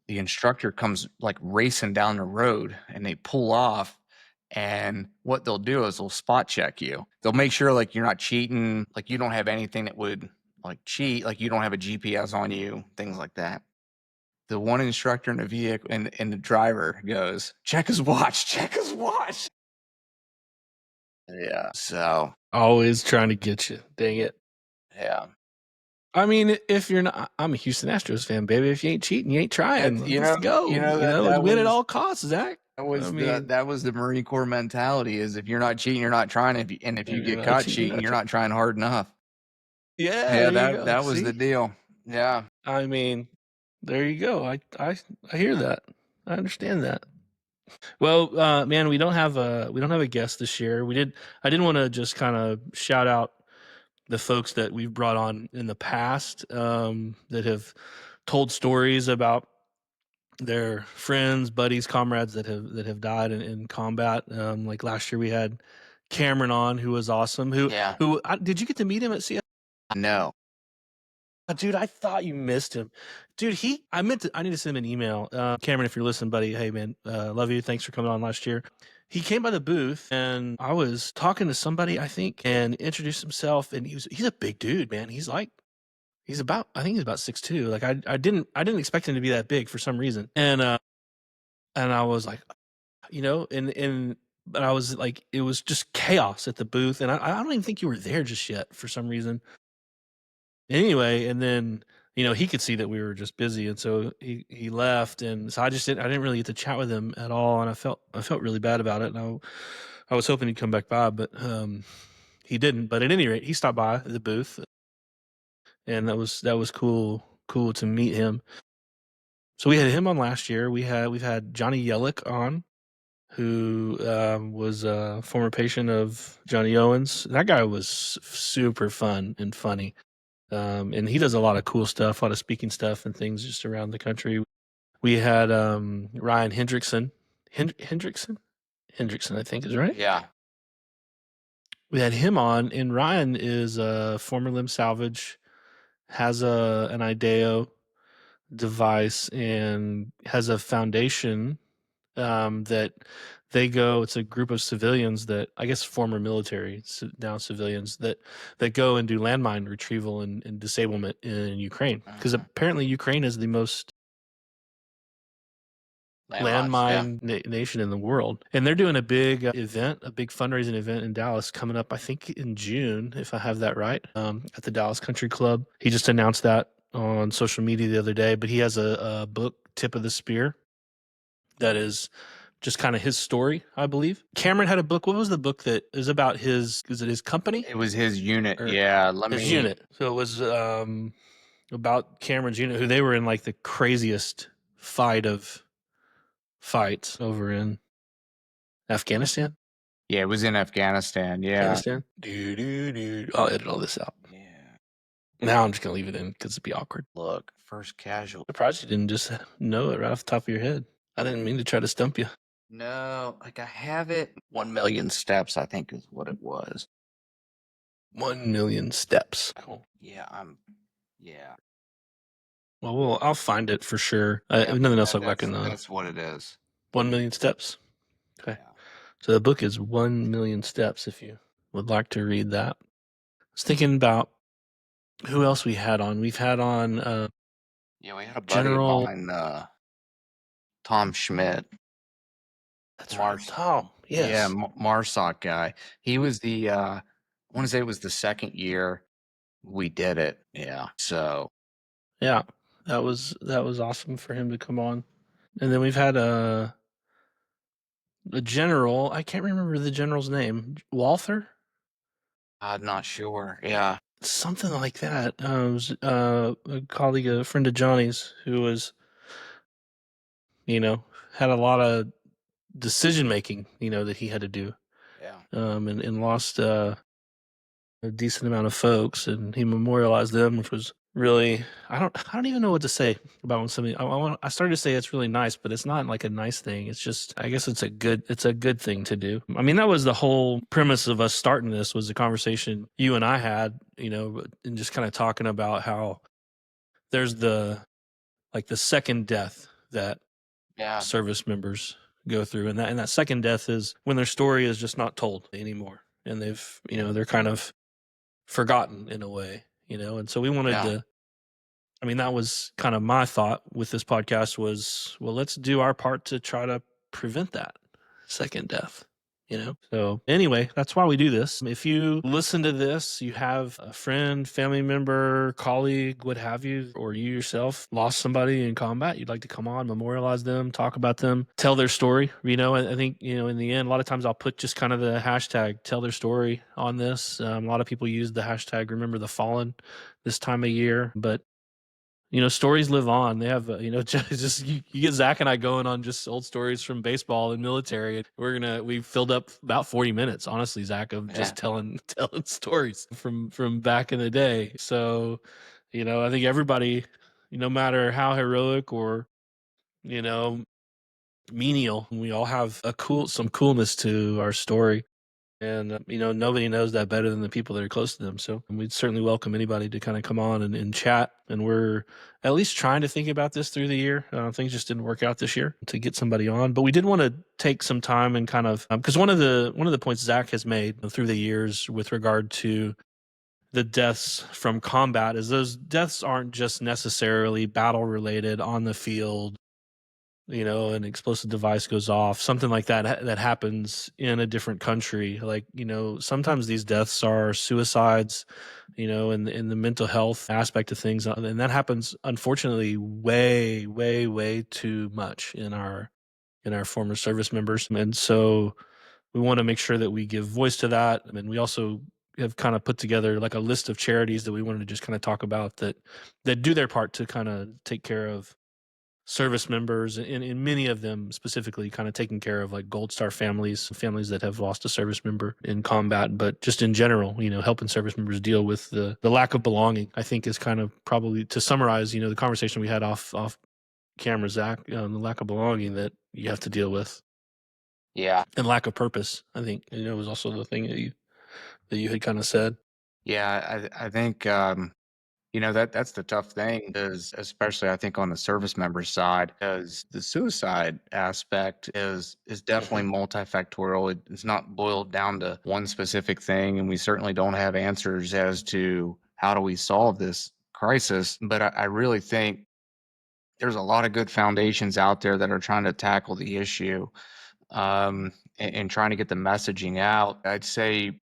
the instructor comes like racing down the road, and they pull off, and what they'll do is they'll spot check you. They'll make sure like you're not cheating, like you don't have anything that would like cheat, like you don't have a GPS on you, things like that. The one instructor in the vehicle and the driver goes, check his watch, check his watch. Yeah. So Always trying to get you. Dang it. yeah. I mean, if you're not, I'm a Houston Astros fan, baby. If you ain't cheating, you ain't trying. Let's go. That Win at was all costs, Zach. I mean, that was the Marine Corps mentality is if you're not cheating, you're not trying. And if you you're get not caught cheating, cheating, you're not trying hard enough. yeah, Yeah, there you go. that was the See, deal. Yeah. I mean, there you go. I hear that. I understand that. Well, man, we don't have a guest this year. I didn't want to just kind of shout out the folks that we've brought on in the past, that have told stories about their friends, buddies, comrades that have died in combat. Like last year, we had Cameron on, who was awesome. Yeah. Did you get to meet him at CS? No. Dude, I thought you missed him. Dude, I need to send him an email. Cameron, if you're listening, buddy, hey man, love you. Thanks for coming on last year. He came by the booth, and I was talking to somebody, I think, and introduced himself. And he's a big dude, man. I think he's about 6'2". Like I didn't expect him to be that big for some reason. And I was like, but I was like, it was just chaos at the booth, and I don't even think you were there just yet for some reason. Anyway, and then he could see that we were just busy, and so he left, and so I didn't really get to chat with him at all, and I felt really bad about it, and I was hoping he'd come back by, but he didn't. But at any rate, he stopped by the booth, and that was cool to meet him. So we had him on last year. We've had Johnny Yellick on, who was a former patient of Johnny Owens. That guy was super fun and funny. And he does a lot of cool stuff, a lot of speaking stuff and things just around the country. We had Ryan Hendrickson. Hendrickson, I think is right. Yeah. We had him on, and Ryan is a former limb salvage, has an IDEO device, and has a foundation that it's a group of civilians that I guess former military now civilians that go and do landmine retrieval and disablement in Ukraine, because apparently Ukraine is the most landmine nation in the world, and they're doing a big event, a big fundraising event in Dallas coming up, I think in June, if I have that right, at the Dallas Country Club. He just announced that on social media the other day, but he has a book, Tip of the Spear, that is just kind of his story, I believe. Cameron had a book. What was the book that is about is it his company? It was his unit. Or Yeah. his unit. So it was about Cameron's unit, who they were in like the craziest fights over in Afghanistan. Yeah, it was in Afghanistan. Yeah. Afghanistan. I'll edit all this out. Yeah. Now I'm just gonna leave it in because it'd be awkward. Look, first casual. Surprised you didn't just know it right off the top of your head. I didn't mean to try to stump you. No, like I have it. 1 million steps, I think, is what it was. 1 million steps. Cool. Yeah, yeah. Well, I'll find it for sure. Yeah, If nothing else, I'll go back and that's what it is. 1 million steps. Okay. Yeah. So the book is 1 million steps. If you would like to read that, I was thinking about who else we had on. We've had on Yeah, we had a buddy of mine, Tom Schmidt. That's right, Tom. Yes. Yeah, MARSOC guy. He was I want to say it was the second year we did it. Yeah. So yeah, that was awesome for him to come on. And then we've had a general. I can't remember the general's name. Walther? I'm not sure. Yeah. Something like that. It was a colleague, a friend of Johnny's, who was, had a lot of decision making, that he had to do. Yeah. And lost a decent amount of folks, and he memorialized them, which was really, I don't even know what to say about when somebody, I started to say it's really nice, but it's not like a nice thing. It's just, I guess it's a good thing to do. I mean, that was the whole premise of us starting this, was the conversation you and I had, and just kind of talking about how there's the second death that service members go through, and that second death is when their story is just not told anymore, and they've, they're kind of forgotten in a way, and so we wanted to, I mean, that was kind of my thought with this podcast was, well, let's do our part to try to prevent that second death. So anyway, that's why we do this. If you listen to this, you have a friend, family member, colleague, what have you, or you yourself lost somebody in combat, you'd like to come on, memorialize them, talk about them, tell their story. I think, in the end, a lot of times I'll put just kind of the hashtag tell their story on this. A lot of people use the hashtag remember the fallen this time of year, but stories live on. They have, just you get Zach and I going on just old stories from baseball and military. We filled up about 40 minutes, honestly, Zach, of just telling stories from back in the day. So, I think everybody, no matter how heroic or, menial, we all have some coolness to our story. And, nobody knows that better than the people that are close to them. So we'd certainly welcome anybody to kind of come on and chat. And we're at least trying to think about this through the year. Things just didn't work out this year to get somebody on. But we did want to take some time and kind of, because one of the points Zach has made through the years with regard to the deaths from combat is those deaths aren't just necessarily battle related on the field. An explosive device goes off, something like that happens in a different country. Like, sometimes these deaths are suicides, in the mental health aspect of things. And that happens, unfortunately, way, way, way too much in our former service members. And so we want to make sure that we give voice to that. And we also have kind of put together like a list of charities that we wanted to just kind of talk about that do their part to kind of take care of service members, and in many of them specifically kind of taking care of like Gold Star families that have lost a service member in combat, but just in general, helping service members deal with the lack of belonging, I think is kind of probably, to summarize, the conversation we had off camera, Zach, the lack of belonging that you have to deal with. Yeah. And lack of purpose, I think, was also the thing that you had kind of said. Yeah, I think that's the tough thing is, especially I think on the service member side, because the suicide aspect is definitely multifactorial. It's not boiled down to one specific thing, and we certainly don't have answers as to how do we solve this crisis. But I really think there's a lot of good foundations out there that are trying to tackle the issue, and trying to get the messaging out. I'd say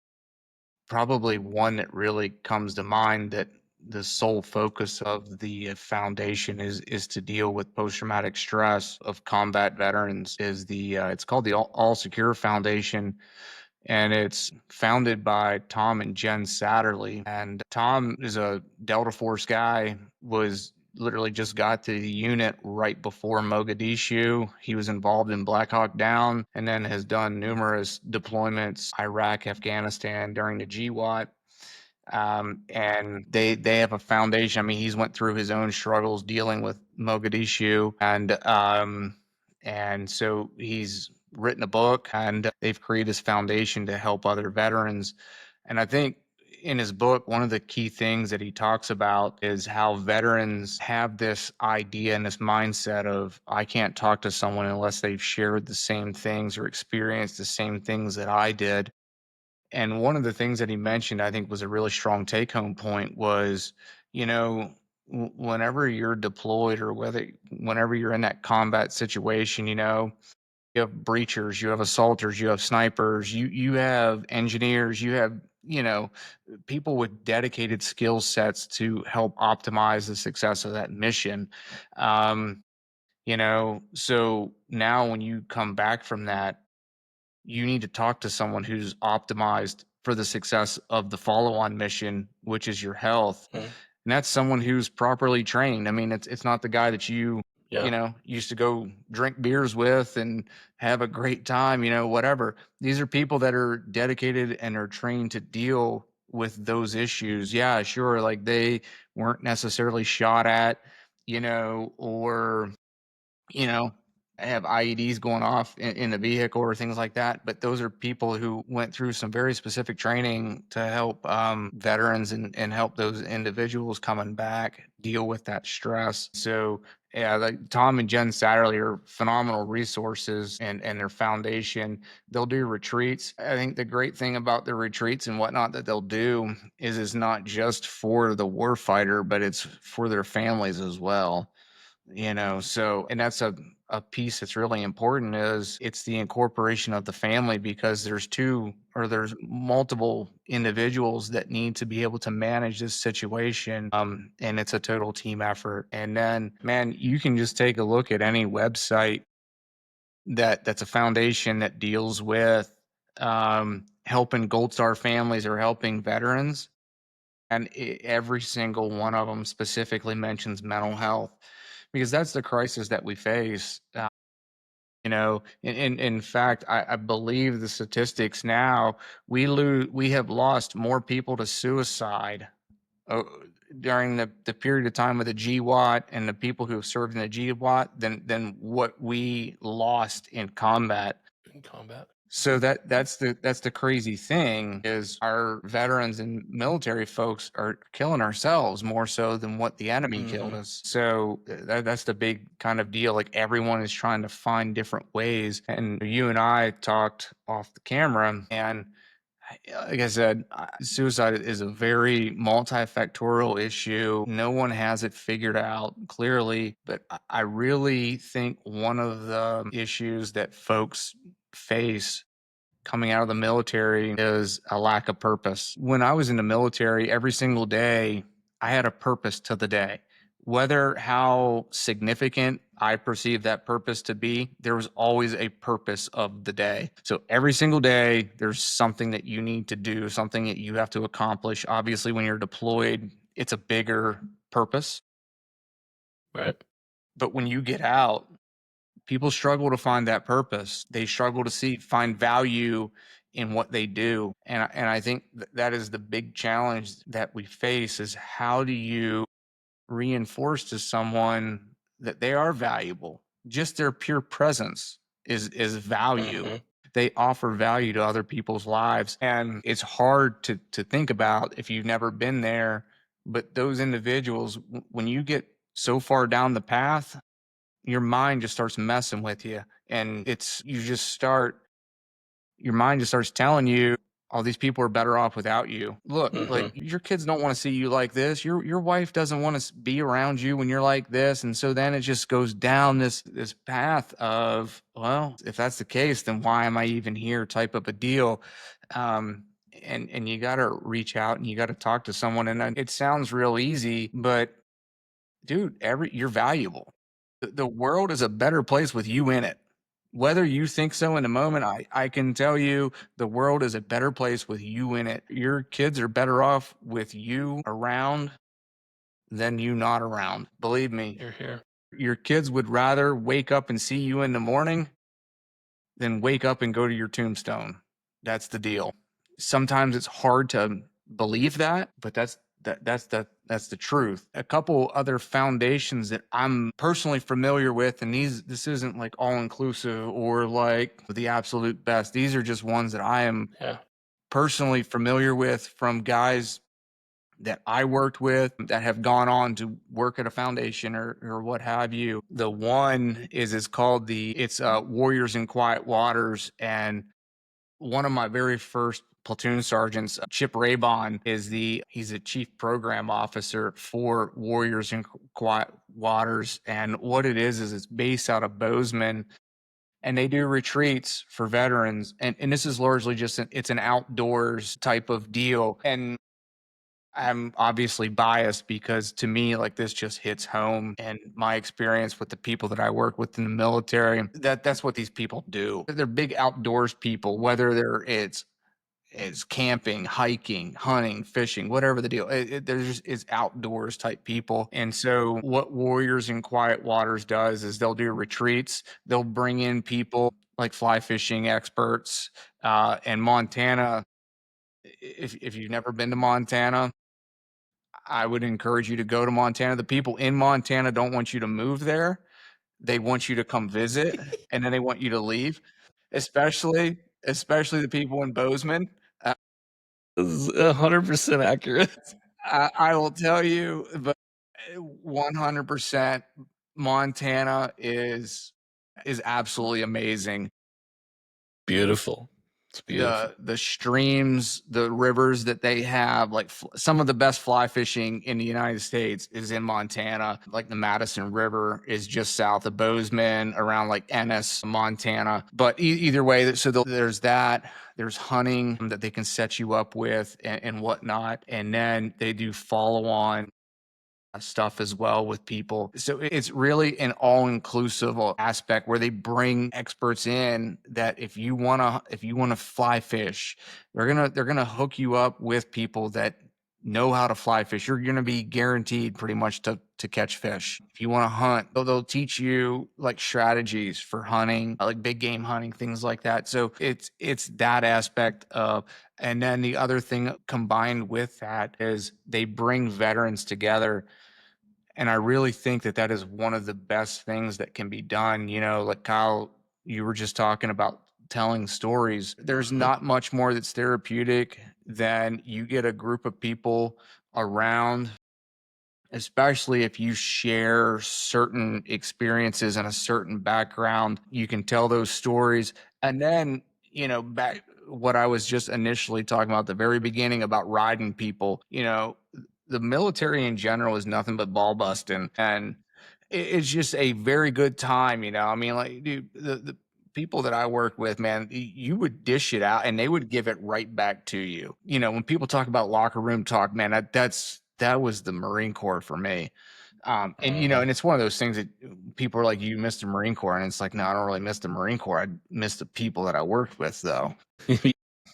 probably one that really comes to mind that the sole focus of the foundation is to deal with post-traumatic stress of combat veterans is it's called the All Secure Foundation, and it's founded by Tom and Jen Satterley. And Tom is a Delta Force guy, was literally just got to the unit right before Mogadishu. He was involved in Black Hawk Down and then has done numerous deployments, Iraq, Afghanistan during the GWAT. And they have a foundation. I mean, he's went through his own struggles dealing with Mogadishu, and so he's written a book, and they've created this foundation to help other veterans. And I think in his book, one of the key things that he talks about is how veterans have this idea and this mindset of, I can't talk to someone unless they've shared the same things or experienced the same things that I did. And one of the things that he mentioned, I think, was a really strong take home point was, you know, whenever you're deployed or whenever you're in that combat situation, you have breachers, you have assaulters, you have snipers, you have engineers, you have, people with dedicated skill sets to help optimize the success of that mission. So now when you come back from that, you need to talk to someone who's optimized for the success of the follow-on mission, which is your health. Mhm. And that's someone who's properly trained. I mean, it's not the guy that used to go drink beers with and have a great time, whatever. These are people that are dedicated and are trained to deal with those issues. Yeah, sure. Like they weren't necessarily shot at, or you know, have IEDs going off in the vehicle or things like that. But those are people who went through some very specific training to help veterans and help those individuals coming back deal with that stress. So, yeah, like Tom and Jen Satterley are phenomenal resources and their foundation. They'll do retreats. I think the great thing about the retreats and whatnot that they'll do is not just for the warfighter, but it's for their families as well. So and that's a piece that's really important is it's the incorporation of the family because there's multiple individuals that need to be able to manage this situation, and it's a total team effort. And then man, you can just take a look at any website that's a foundation that deals with helping Gold Star families or helping veterans, and every single one of them specifically mentions mental health because that's the crisis that we face. In fact, I believe the statistics now we have lost more people to suicide uh, during the period of time of the GWAT and the people who have served in the GWAT than what we lost in combat. In combat. So that's the crazy thing is our veterans and military folks are killing ourselves more so than what the enemy killed us. So that's the big kind of deal. Like everyone is trying to find different ways. And you and I talked off the camera, and like I said, suicide is a very multifactorial issue. No one has it figured out clearly, but I really think one of the issues that folks face coming out of the military is a lack of purpose. When I was in the military, every single day, I had a purpose to the day. Whether how significant I perceived that purpose to be, there was always a purpose of the day. So every single day, there's something that you need to do, something that you have to accomplish. Obviously, when you're deployed, it's a bigger purpose. Right. But when you get out, people struggle to find that purpose. They struggle to find value in what they do. And I think that is the big challenge that we face is how do you reinforce to someone that they are valuable? Just their pure presence is value. Mhm. They offer value to other people's lives. And it's hard to think about if you've never been there. But those individuals, when you get so far down the path, your mind just starts messing with you, and your mind just starts telling you all these people are better off without you. Look, like your kids don't want to see you like this. Your wife doesn't want to be around you when you're like this. And so then it just goes down this path of, well, if that's the case, then why am I even here type of a deal. And you got to reach out and you got to talk to someone. And it sounds real easy, but dude, you're valuable. The world is a better place with you in it. Whether you think so in a moment, I can tell you the world is a better place with you in it. Your kids are better off with you around than you not around. Believe me, Here. your kids would rather wake up and see you in the morning than wake up and go to your tombstone. That's the deal. Sometimes it's hard to believe that, but that's the truth. A couple other foundations that I'm personally familiar with, and this isn't like all inclusive or like the absolute best. These are just ones that I am personally familiar with from guys that I worked with that have gone on to work at a foundation or what have you. The one is called it's Warriors in Quiet Waters, and one of my very first platoon sergeants, Chip Raybon, he's a chief program officer for Warriors in Quiet Waters, and what it is it's based out of Bozeman. And they do retreats for veterans, and this is largely just it's an outdoors type of deal. And I'm obviously biased because to me, like this just hits home, and my experience with the people that I work with in the military, that's what these people do. They're big outdoors people, whether it's camping, hiking, hunting, fishing, whatever the deal. There's is outdoors type people. And so what Warriors in Quiet Waters does is they'll do retreats. They'll bring in people like fly fishing experts. And Montana, if you've never been to Montana, I would encourage you to go to Montana. The people in Montana don't want you to move there. They want you to come visit, and then they want you to leave, especially the people in Bozeman. This is 100% accurate. I will tell you, but 100% Montana is absolutely amazing. Beautiful. It's beautiful. The streams, the rivers that they have, like some of the best fly fishing in the United States is in Montana. Like the Madison River is just south of Bozeman, around like Ennis, Montana. But either way, so there's that. There's hunting that they can set you up with and whatnot, and then they do follow on stuff as well with people. So it's really an all-inclusive aspect where they bring experts in that if you want to fly fish, they're going to hook you up with people that know how to fly fish. You're going to be guaranteed pretty much to catch fish. If you want to hunt, they'll teach you like strategies for hunting, like big game hunting, things like that. So it's that aspect of, and then the other thing combined with that is they bring veterans together. And I really think that is one of the best things that can be done. You know, like Kyle, you were just talking about telling stories. There's not much more that's therapeutic than you get a group of people around, especially if you share certain experiences and a certain background. You can tell those stories. And then, you know, back what I was just initially talking about at the very beginning about riding people, you know, the military in general is nothing but ball busting. And it's just a very good time, you know. I mean, like, dude, the people that I work with, man, you would dish it out and they would give it right back to you. You know, when people talk about locker room talk, man, that was the Marine Corps for me. And you know, and it's one of those things that people are like, you missed the Marine Corps. And it's like, no, I don't really miss the Marine Corps. I miss the people that I worked with though.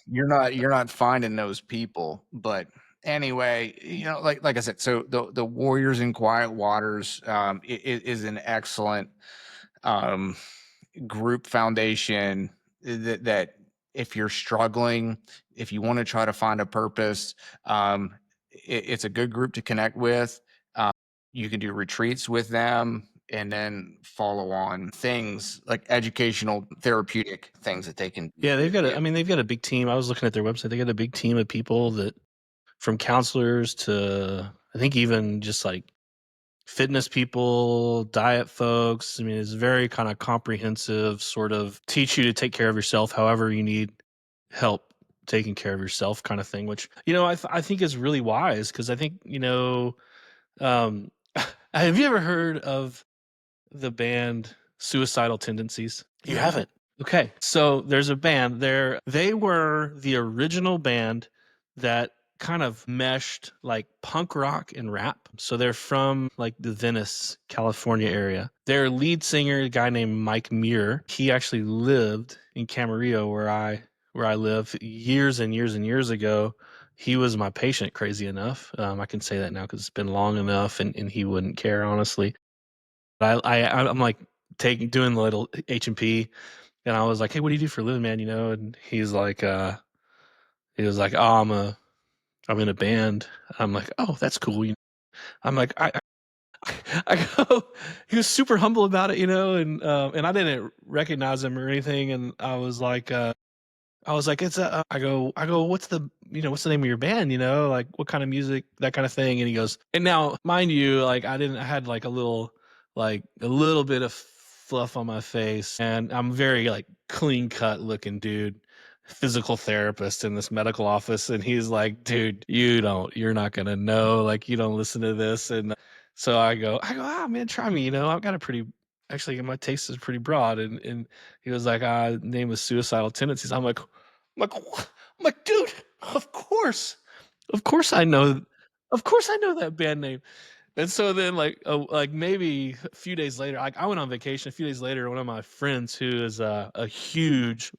You're not finding those people. But anyway, you know, like I said, so the Warriors in Quiet Waters is an excellent group foundation that if you're struggling, if you want to try to find a purpose, it's a good group to connect with. You can do retreats with them and then follow on things like educational, therapeutic things that they can. Yeah, they've got a big team. I was looking at their website. They got a big team of people that, from counselors to I think even just like fitness people, diet folks. I mean, it's very kind of comprehensive, sort of teach you to take care of yourself however you need help taking care of yourself kind of thing, which, you know, I think is really wise because I think, you know, have you ever heard of the band Suicidal Tendencies? You haven't? Okay. So there's a band there. They were the original band that kind of meshed like punk rock and rap. So they're from like the Venice, California area. Their lead singer, a guy named Mike Muir, he actually lived in Camarillo where I live years and years and years ago. he was my patient, crazy enough. I can say that now because it's been long enough, and he wouldn't care, honestly. But I'm like doing the little H&P, and I was like, hey, what do you do for a living, man? And he was like, oh, I'm in a band. I'm like, oh, that's cool. I'm like, I go, he was super humble about it, and I didn't recognize him or anything. And I was like, it's I go, what's the name of your band? Like what kind of music, that kind of thing. And he goes, and now mind you, like I had like a little bit of fluff on my face, and I'm very like clean cut looking dude, physical therapist in this medical office. And he's like, dude, you're not going to know, like, you don't listen to this. And so I go, ah, man, try me, I've got actually my taste is pretty broad. And he was like, name was suicidal tendencies. I'm like, dude, of course I know, that band name. And so then, like maybe a few days later, I went on vacation. A few days later, one of my friends who is a huge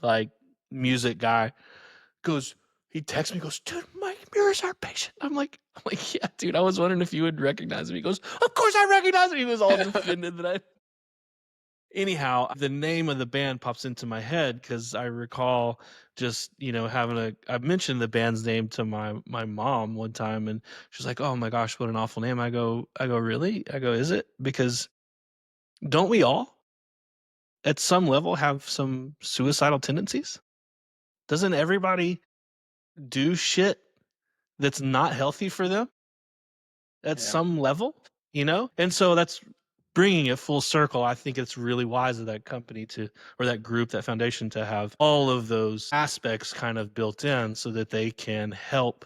like music guy he texts me, goes, dude, Mike Muir's our patient. I'm like, yeah, dude, I was wondering if you would recognize him. He goes, of course I recognize him. He was all offended that I. Anyhow, the name of the band pops into my head because I recall just, I mentioned the band's name to my mom one time, and she's like, oh my gosh, what an awful name. I go, really? I go, is it? Because don't we all at some level have some suicidal tendencies? Doesn't everybody do shit that's not healthy for them at some level, And so that's bringing it full circle. I think it's really wise of that company or that group, that foundation, to have all of those aspects kind of built in so that they can help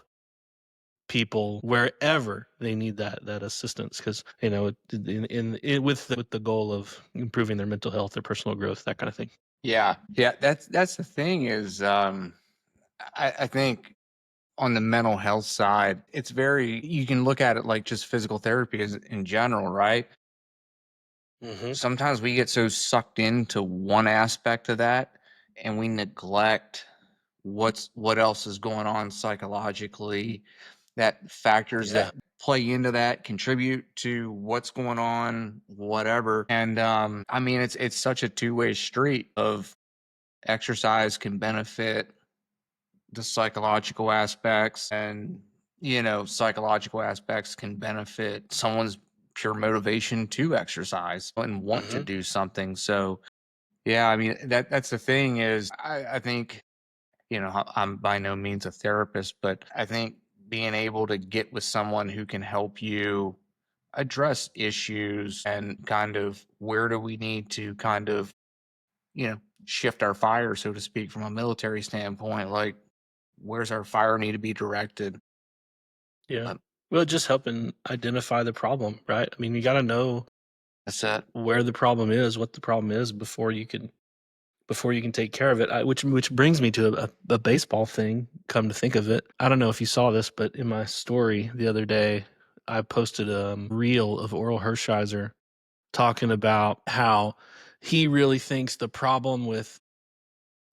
people wherever they need that assistance. Because with the goal of improving their mental health, their personal growth, that kind of thing. Yeah. That's the thing is, I think on the mental health side, you can look at it like just physical therapy in general, right? Mm-hmm. Sometimes we get so sucked into one aspect of that and we neglect what else is going on psychologically, that factors that play into that contribute to what's going on, whatever. And I mean, it's such a two-way street of exercise can benefit the psychological aspects, and psychological aspects can benefit someone's pure motivation to exercise and want to do something. So yeah, I mean, that's the thing is, I think, I'm by no means a therapist, but I think being able to get with someone who can help you address issues and kind of where do we need to kind of, shift our fire, so to speak, from a military standpoint, like where's our fire need to be directed? Yeah. Well, just helping identify the problem, right? I mean, you got to know That's it. where the problem is, what the problem is before you can take care of it. Which brings me to a baseball thing. Come to think of it, I don't know if you saw this, but in my story the other day, I posted a reel of Oral Hershiser talking about how he really thinks the problem with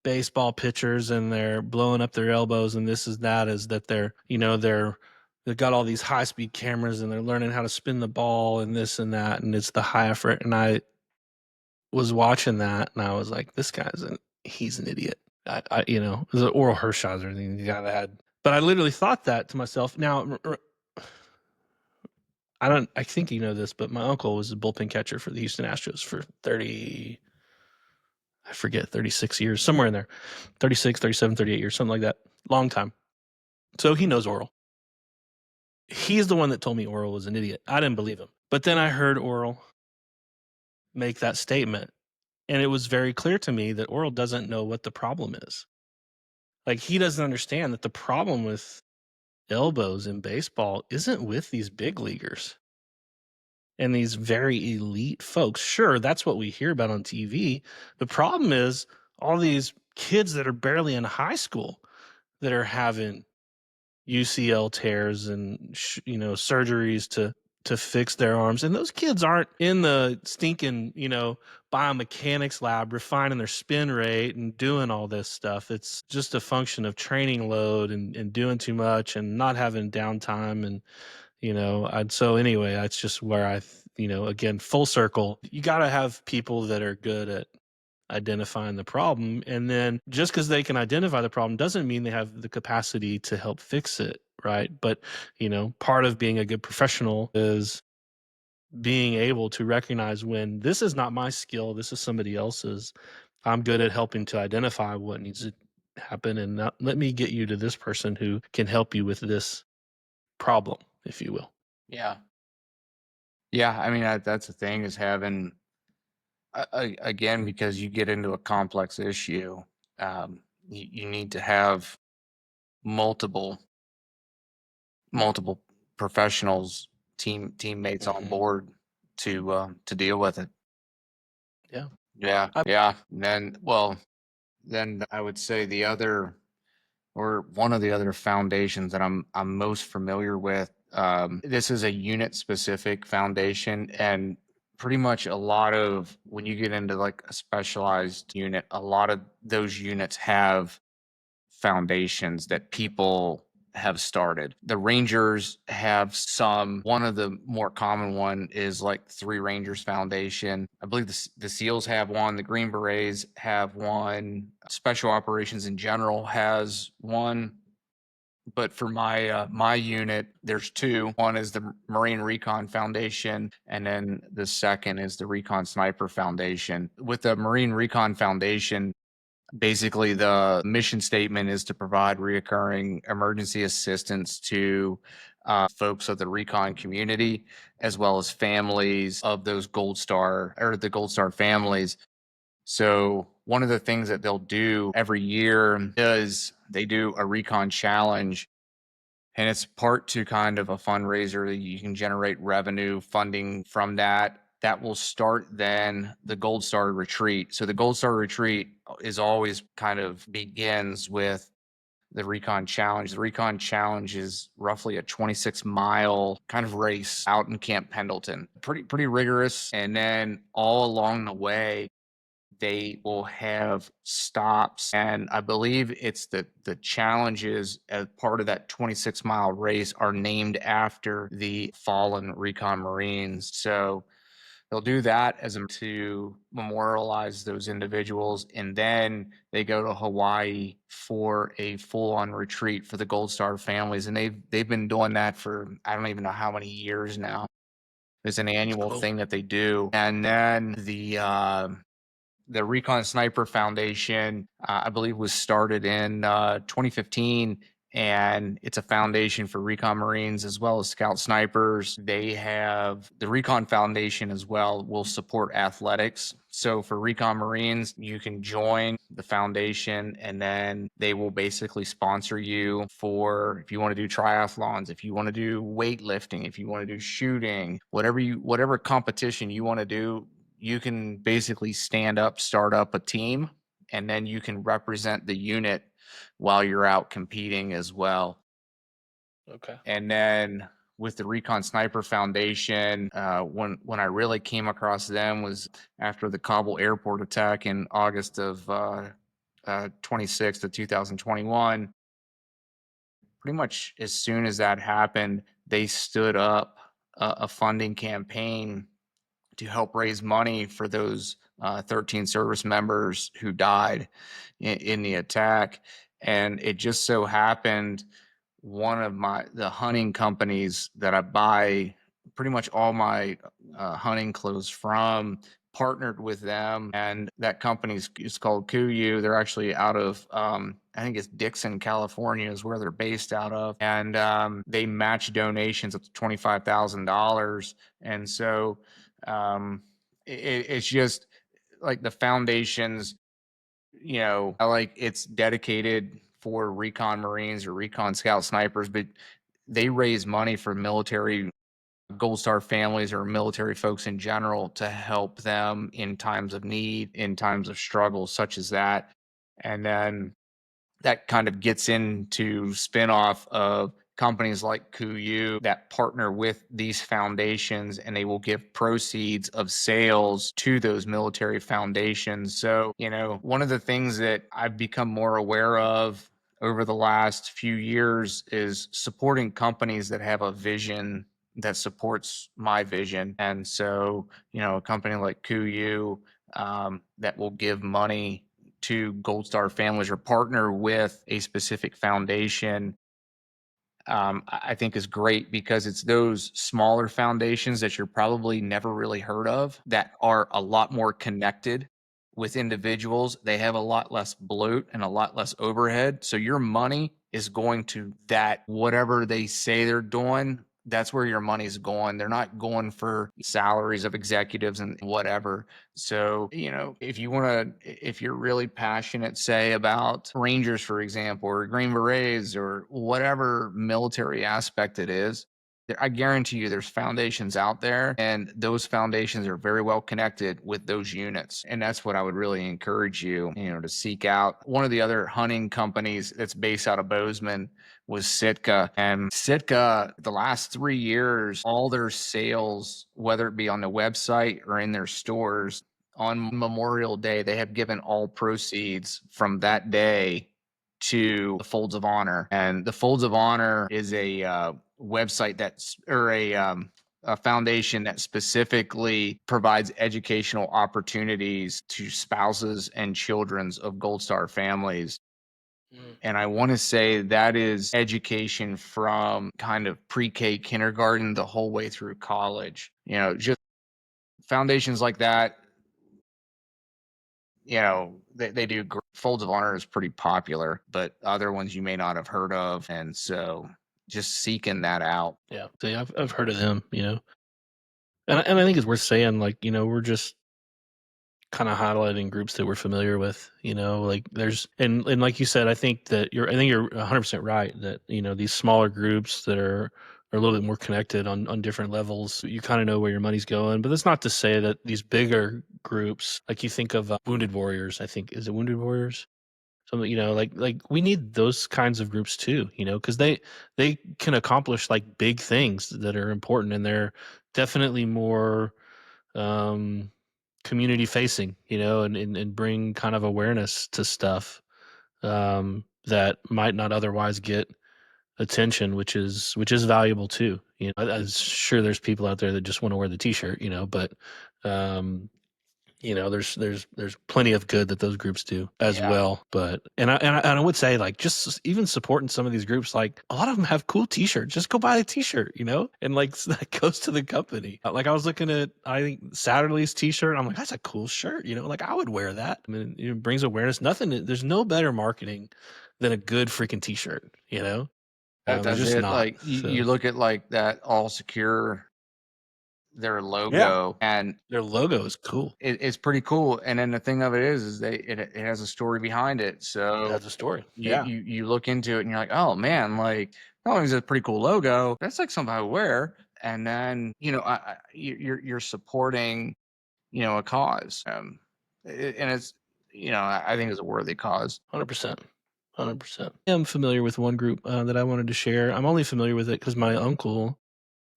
baseball pitchers and they're blowing up their elbows and this is that they've got all these high speed cameras and they're learning how to spin the ball and this and that, and it's the high effort. And I was watching that and I was like, this he's an idiot. It was an Oral Hershiser thing, the guy that had. But I literally thought that to myself. Now, I think you know this, but my uncle was a bullpen catcher for the Houston Astros for 36 years, somewhere in there, 36, 37, 38 years, something like that. Long time. So he knows Oral. He's the one that told me Oral was an idiot. I didn't believe him. But then I heard Oral make that statement, and it was very clear to me that Oral doesn't know what the problem is. Like, he doesn't understand that the problem with elbows in baseball isn't with these big leaguers and these very elite folks. Sure, that's what we hear about on TV. The problem is all these kids that are barely in high school that are having UCL tears and surgeries to to fix their arms. And those kids aren't in the stinking, biomechanics lab refining their spin rate and doing all this stuff. It's just a function of training load and doing too much and not having downtime. And, so anyway, that's just where again, full circle, you got to have people that are good at identifying the problem. And then just because they can identify the problem doesn't mean they have the capacity to help fix it. Right. But, part of being a good professional is being able to recognize when this is not my skill, this is somebody else's. I'm good at helping to identify what needs to happen, and let me get you to this person who can help you with this problem, if you will. Yeah. Yeah. I mean, that's the thing, is having, again, because you get into a complex issue, you need to have multiple multiple professionals, teammates on board to deal with it. Yeah. Yeah, yeah. And then I would say the other, or one of the other foundations that I'm most familiar with. This is a unit specific foundation, and pretty much a lot of, when you get into like a specialized unit, a lot of those units have foundations that people have started. The Rangers have some. One of the more common one is like Three Rangers Foundation. I believe the SEALs have one. The Green Berets have one. Special Operations in general has one. But for my unit, there's two. One is the Marine Recon Foundation, and then the second is the Recon Sniper Foundation. With the Marine Recon Foundation, basically, the mission statement is to provide reoccurring emergency assistance to folks of the recon community, as well as families of those Gold Star, or the Gold Star families. So one of the things that they'll do every year is they do a recon challenge, and it's part to kind of a fundraiser that you can generate revenue funding from that. That will start then the Gold Star Retreat. So the Gold Star Retreat is always kind of begins with the Recon Challenge. The Recon Challenge is roughly a 26-mile kind of race out in Camp Pendleton. Pretty rigorous. And then all along the way, they will have stops, and I believe it's the challenges as part of that 26-mile race are named after the fallen recon Marines. So they'll do that as to memorialize those individuals, and then they go to Hawaii for a full-on retreat for the Gold Star families, and they've been doing that for, I don't even know how many years now. It's an annual thing that they do. And then the Recon Sniper Foundation, I believe, was started in 2015, and it's a foundation for recon Marines as well as scout snipers. They have the Recon Foundation as well, will support athletics. So for recon Marines, you can join the foundation, and then they will basically sponsor you for, if you want to do triathlons, if you want to do weightlifting, if you want to do shooting, whatever competition you want to do, you can basically start up a team, and then you can represent the unit while you're out competing as well. Okay. And then with the Recon Sniper Foundation, when I really came across them was after the Kabul airport attack in August of 26th of 2021. Pretty much as soon as that happened, they stood up a funding campaign to help raise money for those 13 service members who died in the attack. And it just so happened, one of the hunting companies that I buy pretty much all my hunting clothes from partnered with them, and that company is called Kuyu. They're actually out of I think it's Dixon, California is where they're based out of, and they match donations up to $25,000. And so it's just like the foundations, I like, it's dedicated for recon Marines or recon scout snipers, but they raise money for military Gold Star families or military folks in general to help them in times of need, in times of struggle, such as that. And then that kind of gets into spinoff of companies like KUIU that partner with these foundations, and they will give proceeds of sales to those military foundations. So, one of the things that I've become more aware of over the last few years is supporting companies that have a vision that supports my vision. And so, a company like KUIU that will give money to Gold Star families or partner with a specific foundation, I think is great, because it's those smaller foundations that you're probably never really heard of that are a lot more connected with individuals. They have a lot less bloat and a lot less overhead. So your money is going to that, whatever they say they're doing, that's where your money's going. They're not going for salaries of executives and whatever. So, if you're really passionate, say, about Rangers, for example, or Green Berets, or whatever military aspect it is, I guarantee you there's foundations out there, and those foundations are very well connected with those units. And that's what I would really encourage you, to seek out. One of the other hunting companies that's based out of Bozeman was Sitka. And Sitka, the last 3 years, all their sales, whether it be on the website or in their stores, on Memorial Day, they have given all proceeds from that day to the Folds of Honor. And the Folds of Honor is a website or a foundation that specifically provides educational opportunities to spouses and children of Gold Star families. And I want to say that is education from kind of pre-K, kindergarten, the whole way through college. Just foundations like that. They do. Folds of Honor is pretty popular, but other ones you may not have heard of. And so just seeking that out. Yeah. See, I've heard of them, and I think it's worth saying, like, we're just kind of highlighting groups that we're familiar with, like there's, and like you said, I think you're 100% right that, these smaller groups that are a little bit more connected on different levels, you kind of know where your money's going. But that's not to say that these bigger groups, like you think of Wounded Warriors, I think, is it Wounded Warriors? So, like we need those kinds of groups too, because they can accomplish like big things that are important, and they're definitely more community facing, and bring kind of awareness to stuff that might not otherwise get attention, which is valuable too. I'm sure there's people out there that just want to wear the t-shirt, but there's plenty of good that those groups do as well. But and I would say, like, just even supporting some of these groups, like a lot of them have cool t-shirts. Just go buy a t-shirt, and like that goes to the company. Like I was looking at, I think, Satterley's t-shirt. I'm like, that's a cool shirt, like I would wear that. I mean, it brings awareness. There's no better marketing than a good freaking t-shirt, That's just it. not. Like you look at like that All Secure, their logo, Yeah. and Their logo is cool. it's pretty cool. And then the thing of it is it has a story behind it. So It has a story. you look into it and you're like, oh man, like not only is it a pretty cool logo, that's like something I would wear. And then you're supporting a cause, and it's I think it's a worthy cause. 100%. 100%. I'm familiar with one group that I wanted to share. I'm only familiar with it because my uncle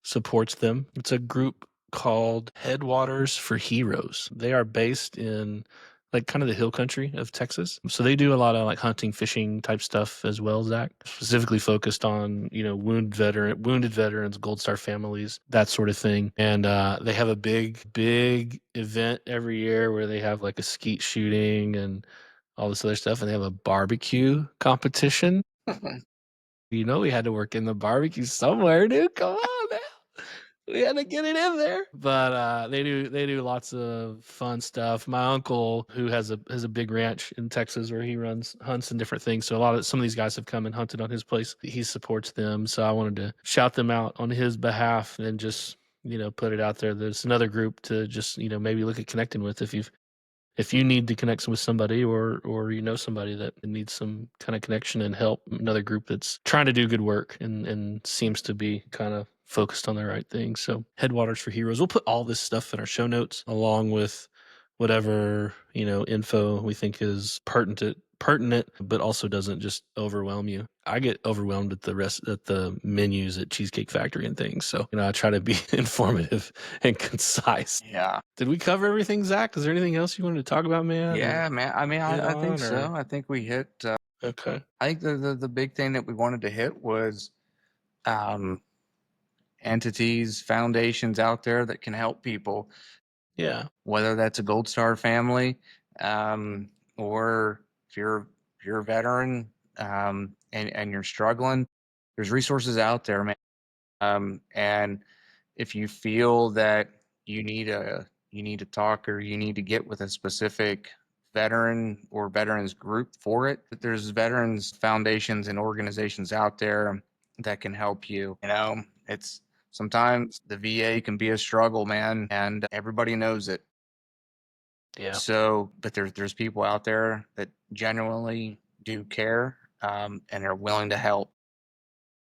supports them. It's a group called Headwaters for Heroes. They are based in like kind of the hill country of Texas. So they do a lot of like hunting, fishing type stuff as well, Zach. Specifically focused on, wounded veterans, Gold Star families, that sort of thing. And they have a big event every year where they have like a skeet shooting and all this other stuff, and they have a barbecue competition. We had to work in the barbecue somewhere, dude. Come on, man. We had to get it in there. But they do lots of fun stuff. My uncle, who has a big ranch in Texas where he runs hunts and different things, so some of these guys have come and hunted on his place. He supports them, so I wanted to shout them out on his behalf and just put it out there. There's another group to just maybe look at connecting with if you need to connect with somebody or somebody that needs some kind of connection and help. Another group that's trying to do good work and seems to be kind of focused on the right things. So Headwaters for Heroes. We'll put all this stuff in our show notes along with whatever info we think is pertinent pertinent, but also doesn't just overwhelm you. I get overwhelmed at the menus at Cheesecake Factory and things. So, I try to be informative and concise. Yeah. Did we cover everything, Zach? Is there anything else you wanted to talk about, man? Yeah, man. I mean, I think on, so. or- I think we hit. Okay. I think the big thing that we wanted to hit was um, entities, foundations out there that can help people, Yeah. whether that's a Gold Star family, or if you're a veteran, and you're struggling, there's resources out there, man. And if you feel that you need to talk, or you need to get with a specific veteran or veterans group for it, there's veterans foundations and organizations out there that can help you. It's sometimes the VA can be a struggle, man, and everybody knows it. Yeah. So, but there's people out there that genuinely do care, and are willing to help.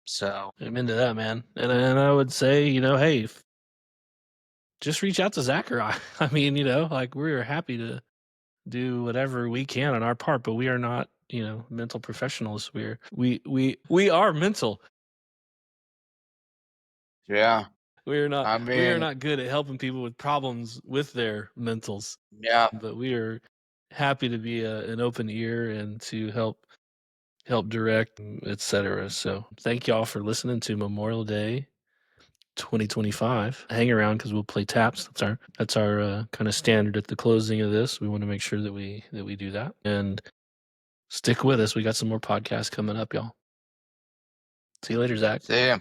So, I'm into that, man. And I would say, hey, just reach out to Zach or I. I mean, like we're happy to do whatever we can on our part, but we are not, mental professionals. We are mental. yeah, We are not I we are mean, not good at helping people with problems with their mentals, yeah, but we are happy to be an open ear and to help direct, etc. So thank y'all for listening to Memorial Day 2025. Hang around because we'll play taps. That's our kind of standard at the closing of this. We want to make sure that we do that, and stick with us. We got some more podcasts coming up, y'all. See you later, Zach. see ya.